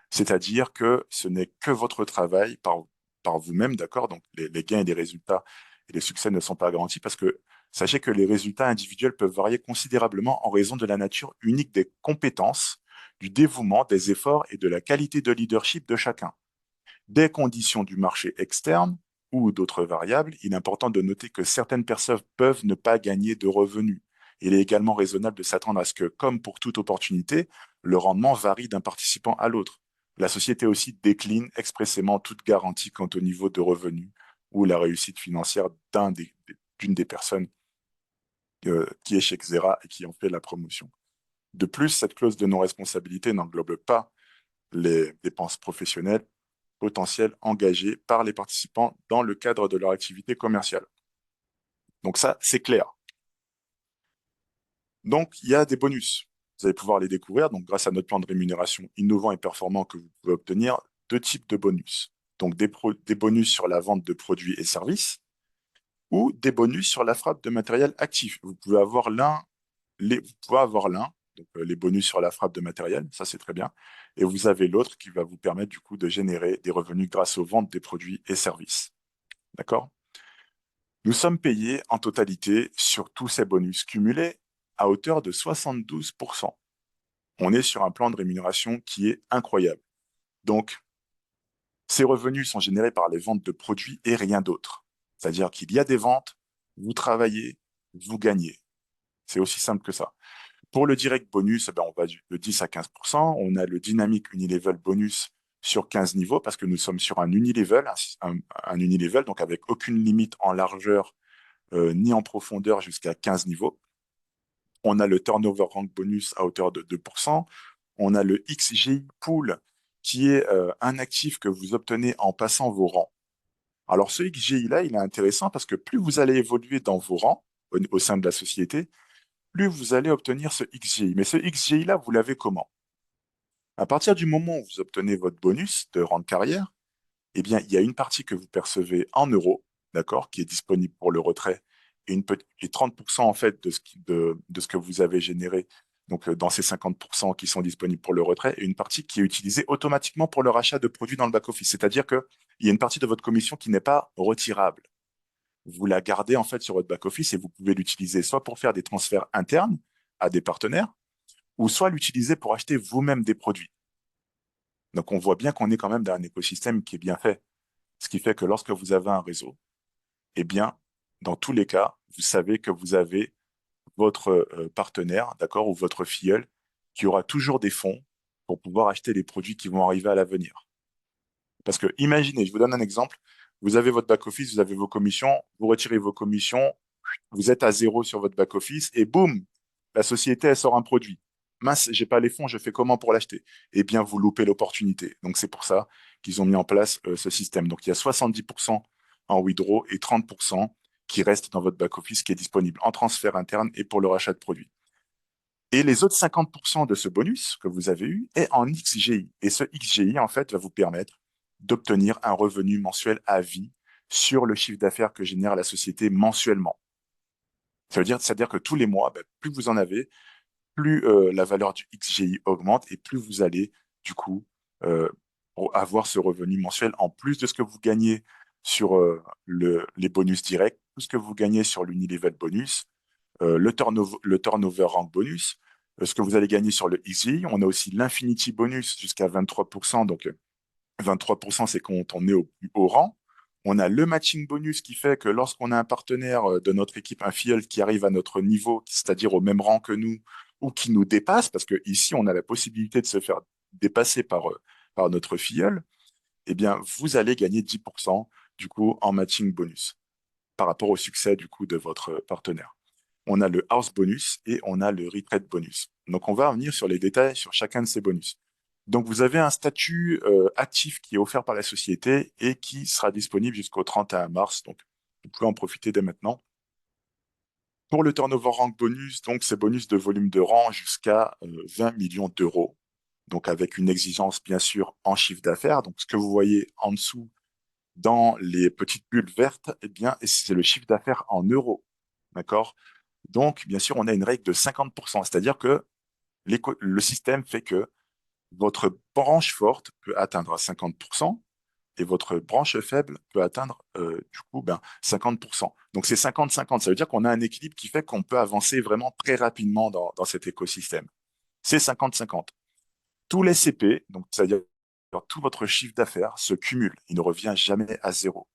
C'est-à-dire que ce n'est que votre travail par vous-même, d'accord? Donc, les gains et les résultats et les succès ne sont pas garantis parce que sachez que les résultats individuels peuvent varier considérablement en raison de la nature unique des compétences, du dévouement, des efforts et de la qualité de leadership de chacun. Des conditions du marché externe ou d'autres variables, il est important de noter que certaines personnes peuvent ne pas gagner de revenus. Il est également raisonnable de s'attendre à ce que, comme pour toute opportunité, le rendement varie d'un participant à l'autre. La société aussi décline expressément toute garantie quant au niveau de revenus ou la réussite financière d'une des personnes qui est chez Xera et qui en fait la promotion. De plus, cette clause de non-responsabilité n'englobe pas les dépenses professionnelles potentiels engagés par les participants dans le cadre de leur activité commerciale. Donc ça, c'est clair. Donc, il y a des bonus. Vous allez pouvoir les découvrir. Donc, grâce à notre plan de rémunération innovant et performant que vous pouvez obtenir, deux types de bonus. Donc, des bonus sur la vente de produits et services ou des bonus sur la frappe de matériel actif. Vous pouvez avoir l'un, donc les bonus sur la frappe de matériel, ça c'est très bien. Et vous avez l'autre qui va vous permettre du coup de générer des revenus grâce aux ventes des produits et services. D'accord? Nous sommes payés en totalité sur tous ces bonus cumulés à hauteur de 72%. On est sur un plan de rémunération qui est incroyable. Donc, ces revenus sont générés par les ventes de produits et rien d'autre. C'est-à-dire qu'il y a des ventes, vous travaillez, vous gagnez. C'est aussi simple que ça. Pour le direct bonus, eh ben, on va de 10 à 15%. On a le dynamique unilevel bonus sur 15 niveaux parce que nous sommes sur un unilevel, un unilevel, donc avec aucune limite en largeur ni en profondeur jusqu'à 15 niveaux. On a le turnover rank bonus à hauteur de 2%. On a le XGI pool qui est un actif que vous obtenez en passant vos rangs. Alors ce XGI-là, il est intéressant parce que plus vous allez évoluer dans vos rangs au sein de la société, plus vous allez obtenir ce XGI. Mais ce XGI-là, vous l'avez comment? À partir du moment où vous obtenez votre bonus de rang de carrière, eh bien, il y a une partie que vous percevez en euros, d'accord, qui est disponible pour le retrait, et 30% en fait de ce que vous avez généré, donc dans ces 50% qui sont disponibles pour le retrait, et une partie qui est utilisée automatiquement pour le rachat de produits dans le back-office. C'est-à-dire qu'il y a une partie de votre commission qui n'est pas retirable. Vous la gardez en fait sur votre back-office et vous pouvez l'utiliser soit pour faire des transferts internes à des partenaires, ou soit l'utiliser pour acheter vous-même des produits. Donc on voit bien qu'on est quand même dans un écosystème qui est bien fait. Ce qui fait que lorsque vous avez un réseau, eh bien, dans tous les cas, vous savez que vous avez votre partenaire, d'accord, ou votre filleul, qui aura toujours des fonds pour pouvoir acheter les produits qui vont arriver à l'avenir. Parce que imaginez, je vous donne un exemple, vous avez votre back-office, vous avez vos commissions, vous retirez vos commissions, vous êtes à zéro sur votre back-office, et boum, la société, elle sort un produit. Mince, j'ai pas les fonds, je fais comment pour l'acheter? Eh bien, vous loupez l'opportunité. Donc, c'est pour ça qu'ils ont mis en place ce système. Donc, il y a 70% en withdraw et 30% qui restent dans votre back-office qui est disponible en transfert interne et pour le rachat de produits. Et les autres 50% de ce bonus que vous avez eu est en XGI. Et ce XGI, en fait, va vous permettre d'obtenir un revenu mensuel à vie sur le chiffre d'affaires que génère la société mensuellement. C'est-à-dire que tous les mois, ben, plus vous en avez, plus la valeur du XGI augmente et plus vous allez, du coup, euh, avoir ce revenu mensuel en plus de ce que vous gagnez sur les bonus directs, tout ce que vous gagnez sur l'unilevel bonus, le turnover rank bonus, ce que vous allez gagner sur le XGI. On a aussi l'infinity bonus jusqu'à 23%. Donc, 23%, c'est quand on est au plus haut rang. On a le matching bonus qui fait que lorsqu'on a un partenaire de notre équipe, un filleul qui arrive à notre niveau, c'est-à-dire au même rang que nous, ou qui nous dépasse, parce que ici, on a la possibilité de se faire dépasser par notre filleul, eh bien, vous allez gagner 10% du coup en matching bonus par rapport au succès du coup de votre partenaire. On a le house bonus et on a le retreat bonus. Donc, on va revenir sur les détails sur chacun de ces bonus. Donc, vous avez un statut actif qui est offert par la société et qui sera disponible jusqu'au 31 mars. Donc, vous pouvez en profiter dès maintenant. Pour le turnover rank bonus, donc c'est bonus de volume de rang jusqu'à 20 millions d'euros. Donc, avec une exigence, bien sûr, en chiffre d'affaires. Donc, ce que vous voyez en dessous dans les petites bulles vertes, eh bien, c'est le chiffre d'affaires en euros. D'accord? Donc, bien sûr, on a une règle de 50%, c'est-à-dire que le système fait que votre branche forte peut atteindre 50% et votre branche faible peut atteindre du coup 50%. Donc c'est 50-50. Ça veut dire qu'on a un équilibre qui fait qu'on peut avancer vraiment très rapidement dans cet écosystème. C'est 50-50. Tous les CP, donc c'est-à-dire tout votre chiffre d'affaires, se cumule. Il ne revient jamais à zéro.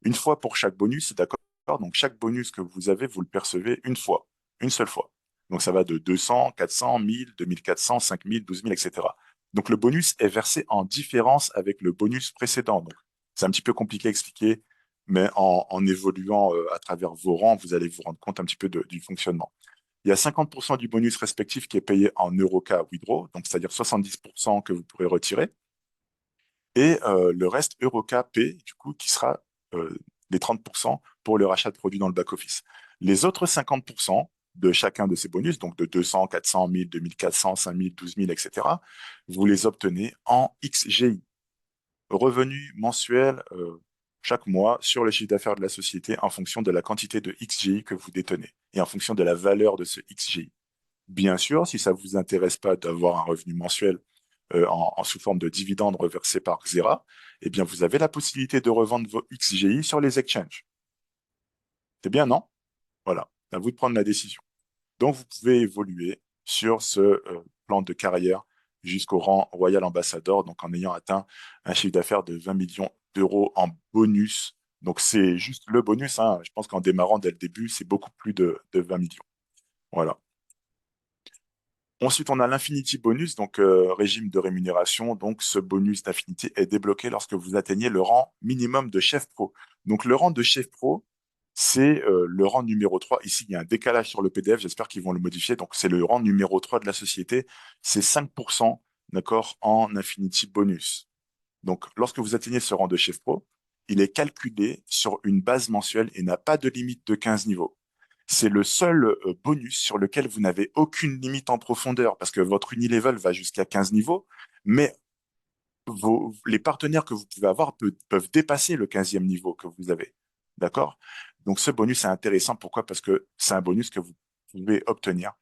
Une fois pour chaque bonus, d'accord? Donc chaque bonus que vous avez, vous le percevez une fois, une seule fois. Donc ça va de 200, 400, 1000, 2400, 5000, 12 000, etc. Donc le bonus est versé en différence avec le bonus précédent. Donc c'est un petit peu compliqué à expliquer, mais en évoluant à travers vos rangs, vous allez vous rendre compte un petit peu du fonctionnement. Il y a 50% du bonus respectif qui est payé en Euroca Withdraw, donc c'est-à-dire 70% que vous pourrez retirer et le reste Euroca P, du coup, qui sera les 30% pour le rachat de produits dans le back-office. Les autres 50% de chacun de ces bonus, donc de 200, 400, 1000, 2400, 5000, 12 000, etc., vous les obtenez en XGI, revenus mensuels chaque mois sur le chiffre d'affaires de la société en fonction de la quantité de XGI que vous détenez et en fonction de la valeur de ce XGI. Bien sûr, si ça ne vous intéresse pas d'avoir un revenu mensuel sous forme de dividendes reversés par Xera, eh bien, vous avez la possibilité de revendre vos XGI sur les exchanges. C'est bien, non? Voilà, à vous de prendre la décision. Donc, vous pouvez évoluer sur ce plan de carrière jusqu'au rang Royal Ambassador, donc en ayant atteint un chiffre d'affaires de 20 millions d'euros en bonus. Donc, c'est juste le bonus, hein. Je pense qu'en démarrant dès le début, c'est beaucoup plus de 20 millions. Voilà. Ensuite, on a l'Infinity Bonus, donc régime de rémunération. Donc, ce bonus d'Infinity est débloqué lorsque vous atteignez le rang minimum de chef pro. Donc, le rang de chef pro, c'est le rang numéro 3. Ici, il y a un décalage sur le PDF. J'espère qu'ils vont le modifier. Donc, c'est le rang numéro 3 de la société. C'est 5%, d'accord, en Infinity Bonus. Donc, lorsque vous atteignez ce rang de chef pro, il est calculé sur une base mensuelle et n'a pas de limite de 15 niveaux. C'est le seul bonus sur lequel vous n'avez aucune limite en profondeur parce que votre Unilevel va jusqu'à 15 niveaux, mais les partenaires que vous pouvez avoir peuvent dépasser le 15e niveau que vous avez. D'accord? Donc ce bonus est intéressant. Pourquoi? Parce que c'est un bonus que vous pouvez obtenir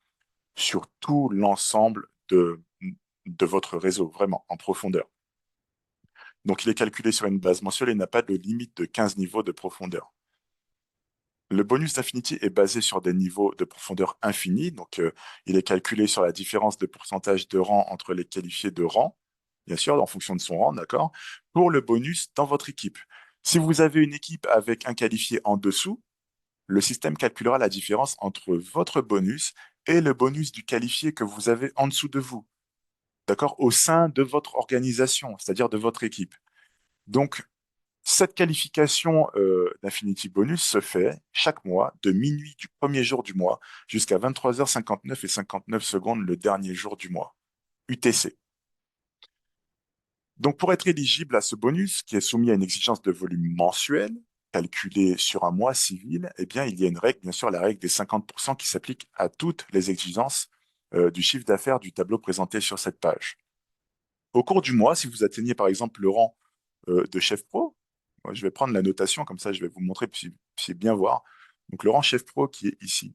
sur tout l'ensemble de votre réseau, vraiment, en profondeur. Donc il est calculé sur une base mensuelle et n'a pas de limite de 15 niveaux de profondeur. Le bonus d'Infinity est basé sur des niveaux de profondeur infinis, donc il est calculé sur la différence de pourcentage de rang entre les qualifiés de rang, bien sûr, en fonction de son rang, d'accord, pour le bonus dans votre équipe. Si vous avez une équipe avec un qualifié en dessous, le système calculera la différence entre votre bonus et le bonus du qualifié que vous avez en dessous de vous, d'accord, au sein de votre organisation, c'est-à-dire de votre équipe. Donc, cette qualification d'Infinity Bonus se fait chaque mois, de minuit du premier jour du mois jusqu'à 23h59 et 59 secondes le dernier jour du mois, UTC. Donc, pour être éligible à ce bonus, qui est soumis à une exigence de volume mensuel, calculé sur un mois civil, eh bien, il y a une règle, bien sûr, la règle des 50% qui s'applique à toutes les exigences du chiffre d'affaires du tableau présenté sur cette page. Au cours du mois, si vous atteignez par exemple le rang de chef pro, moi, je vais prendre la notation, comme ça je vais vous montrer, puis bien voir. Donc le rang chef pro qui est ici.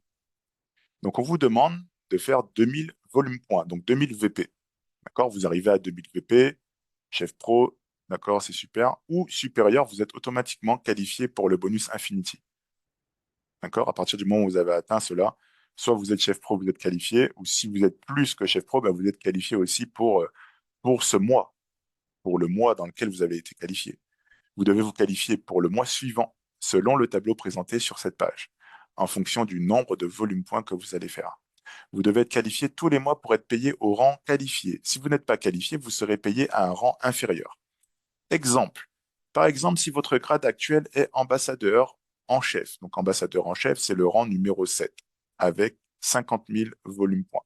Donc on vous demande de faire 2000 volume points, donc 2000 VP. D'accord? Vous arrivez à 2000 VP, chef pro, d'accord, c'est super. Ou supérieur, vous êtes automatiquement qualifié pour le bonus Infinity. D'accord? À partir du moment où vous avez atteint cela, soit vous êtes chef pro, vous êtes qualifié, ou si vous êtes plus que chef pro, ben, vous êtes qualifié aussi pour ce mois, pour le mois dans lequel vous avez été qualifié. Vous devez vous qualifier pour le mois suivant, selon le tableau présenté sur cette page, en fonction du nombre de volume points que vous allez faire. Vous devez être qualifié tous les mois pour être payé au rang qualifié. Si vous n'êtes pas qualifié, vous serez payé à un rang inférieur. Exemple. Par exemple, si votre grade actuel est ambassadeur en chef. Donc, ambassadeur en chef, c'est le rang numéro 7, avec 50 000 volume points.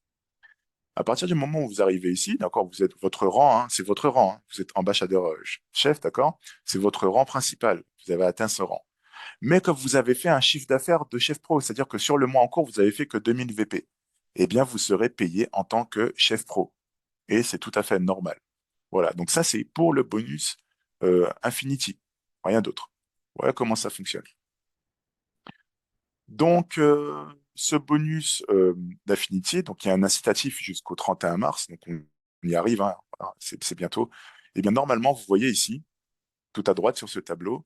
À partir du moment où vous arrivez ici, d'accord, vous êtes votre rang, hein, c'est votre rang, hein, vous êtes ambassadeur chef, d'accord, c'est votre rang principal, vous avez atteint ce rang. Mais que vous avez fait un chiffre d'affaires de chef pro, c'est-à-dire que sur le mois en cours, vous avez fait que 2000 VP, eh bien, vous serez payé en tant que chef pro. Et c'est tout à fait normal. Voilà, donc ça, c'est pour le bonus Infinity, rien d'autre. Voilà comment ça fonctionne. Donc, ce bonus d'Affinity, donc il y a un incitatif jusqu'au 31 mars, donc on y arrive, hein, voilà, c'est bientôt. Eh bien, normalement, vous voyez ici, tout à droite sur ce tableau,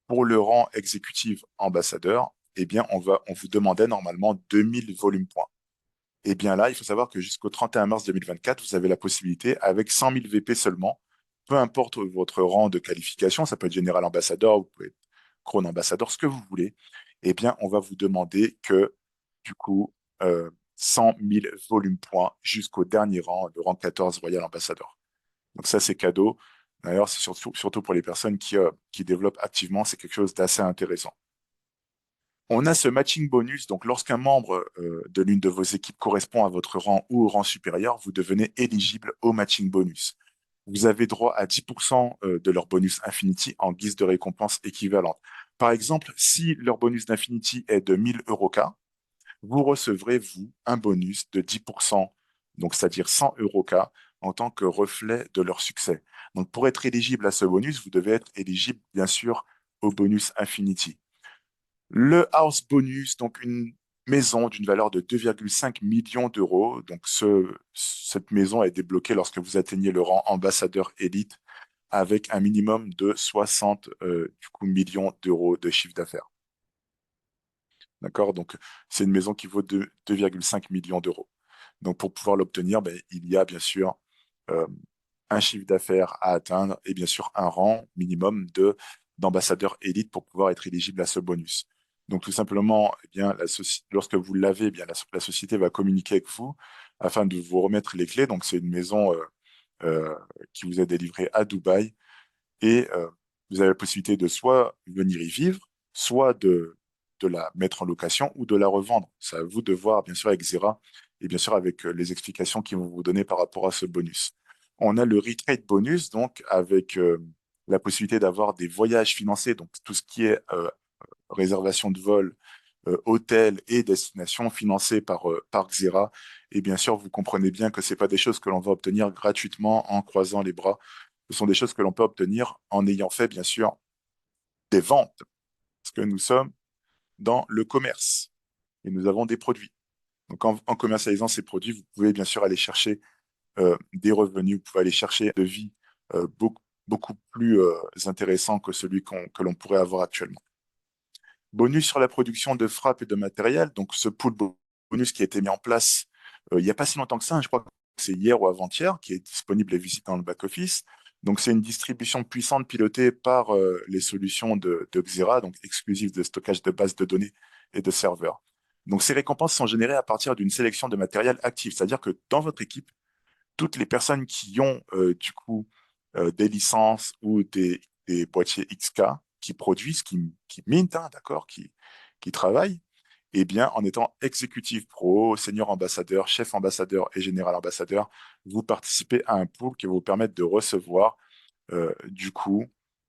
pour le rang exécutif ambassadeur, eh bien, on vous demandait normalement 2000 volumes points. Eh bien là, il faut savoir que jusqu'au 31 mars 2024, vous avez la possibilité, avec 100 000 VP seulement, peu importe votre rang de qualification, ça peut être général ambassadeur, vous pouvez être Crown ambassadeur, ce que vous voulez, eh bien, on va vous demander que, du coup, 100 000 volumes points jusqu'au dernier rang, le rang 14 Royal Ambassadeur. Donc ça, c'est cadeau. D'ailleurs, c'est surtout pour les personnes qui développent activement, c'est quelque chose d'assez intéressant. On a ce matching bonus, donc lorsqu'un membre de l'une de vos équipes correspond à votre rang ou au rang supérieur, vous devenez éligible au matching bonus. Vous avez droit à 10% de leur bonus Infinity en guise de récompense équivalente. Par exemple, si leur bonus d'Infinity est de 1000 euros K, vous recevrez, vous, un bonus de 10%, donc c'est-à-dire 100 euros K, en tant que reflet de leur succès. Donc pour être éligible à ce bonus, vous devez être éligible, bien sûr, au bonus Infinity. Le house bonus, donc une maison d'une valeur de 2,5 millions d'euros. Donc cette maison est débloquée lorsque vous atteignez le rang ambassadeur élite avec un minimum de 60 millions d'euros de chiffre d'affaires. D'accord? Donc c'est une maison qui vaut 2,5 millions d'euros. Donc pour pouvoir l'obtenir, ben, il y a bien sûr euh, un chiffre d'affaires à atteindre et bien sûr un rang minimum d'ambassadeur élite pour pouvoir être éligible à ce bonus. Donc tout simplement, eh bien, lorsque vous l'avez, eh bien, la société va communiquer avec vous afin de vous remettre les clés. Donc c'est une maison euh, qui vous est délivrée à Dubaï et vous avez la possibilité de soit venir y vivre, soit de la mettre en location ou de la revendre. C'est à vous de voir, bien sûr, avec Zera et bien sûr avec les explications qu'ils vont vous donner par rapport à ce bonus. On a le retrade bonus, donc avec la possibilité d'avoir des voyages financés, donc tout ce qui est réservation de vol, hôtel et destination financés par Xera. Et bien sûr, vous comprenez bien que ce pas des choses que l'on va obtenir gratuitement en croisant les bras. Ce sont des choses que l'on peut obtenir en ayant fait, bien sûr, des ventes, parce que nous sommes dans le commerce et nous avons des produits. Donc, en commercialisant ces produits, vous pouvez bien sûr aller chercher des revenus, vous pouvez aller chercher de vie beaucoup plus intéressant que celui que l'on pourrait avoir actuellement. Bonus sur la production de frappes et de matériel. Donc, ce pool bonus qui a été mis en place il n'y a pas si longtemps que ça, hein, je crois que c'est hier ou avant-hier, qui est disponible et visible dans le back-office. Donc, c'est une distribution puissante pilotée par les solutions de Xera, donc exclusives de stockage de bases de données et de serveurs. Donc, ces récompenses sont générées à partir d'une sélection de matériel actif, c'est-à-dire que dans votre équipe, toutes les personnes qui ont du coup des licences ou des boîtiers XK qui produisent, qui mintent, hein, d'accord, qui travaillent, eh bien, en étant exécutif pro, senior ambassadeur, chef ambassadeur et général ambassadeur, vous participez à un pool qui va vous permettre de recevoir du coup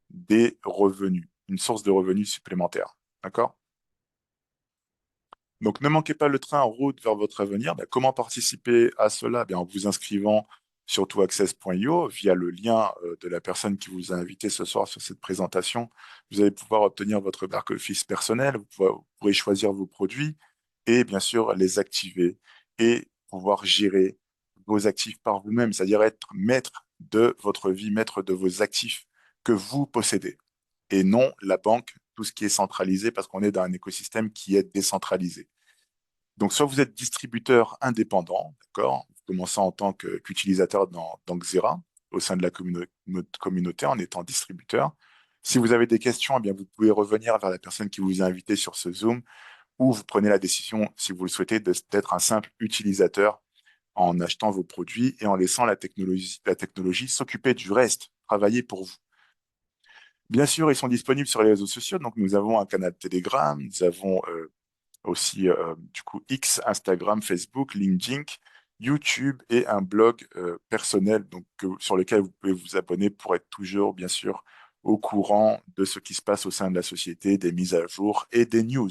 des revenus, une source de revenus supplémentaire. D'accord? Donc, ne manquez pas le train en route vers votre avenir. Ben, comment participer à cela? Ben, en vous inscrivant sur toaccess.io via le lien de la personne qui vous a invité ce soir sur cette présentation. Vous allez pouvoir obtenir votre back-office personnel, vous pourrez choisir vos produits et bien sûr les activer et pouvoir gérer vos actifs par vous-même, c'est-à-dire être maître de votre vie, maître de vos actifs que vous possédez et non la banque, tout ce qui est centralisé parce qu'on est dans un écosystème qui est décentralisé. Donc, soit vous êtes distributeur indépendant, d'accord, vous commencez en tant qu'utilisateur dans Xera, au sein de la communauté, en étant distributeur. Si vous avez des questions, eh bien, vous pouvez revenir vers la personne qui vous a invité sur ce Zoom, ou vous prenez la décision, si vous le souhaitez, d'être un simple utilisateur en achetant vos produits et en laissant la technologie s'occuper du reste, travailler pour vous. Bien sûr, ils sont disponibles sur les réseaux sociaux, donc nous avons un canal Telegram, nous avons aussi du coup X, Instagram, Facebook, LinkedIn, YouTube et un blog personnel donc, sur lequel vous pouvez vous abonner pour être toujours, bien sûr, au courant de ce qui se passe au sein de la société, des mises à jour et des news.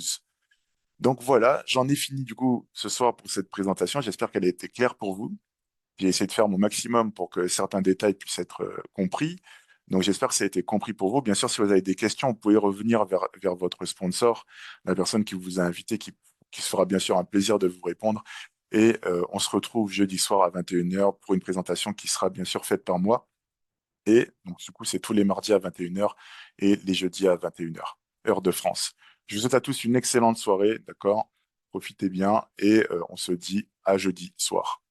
Donc voilà, j'en ai fini du coup ce soir pour cette présentation. J'espère qu'elle a été claire pour vous. J'ai essayé de faire mon maximum pour que certains détails puissent être compris. Donc, j'espère que ça a été compris pour vous. Bien sûr, si vous avez des questions, vous pouvez revenir vers votre sponsor, la personne qui vous a invité, qui se fera bien sûr un plaisir de vous répondre. Et on se retrouve jeudi soir à 21h pour une présentation qui sera bien sûr faite par moi. Et donc, du coup, c'est tous les mardis à 21h et les jeudis à 21h, heure de France. Je vous souhaite à tous une excellente soirée, d'accord? Profitez bien et on se dit à jeudi soir.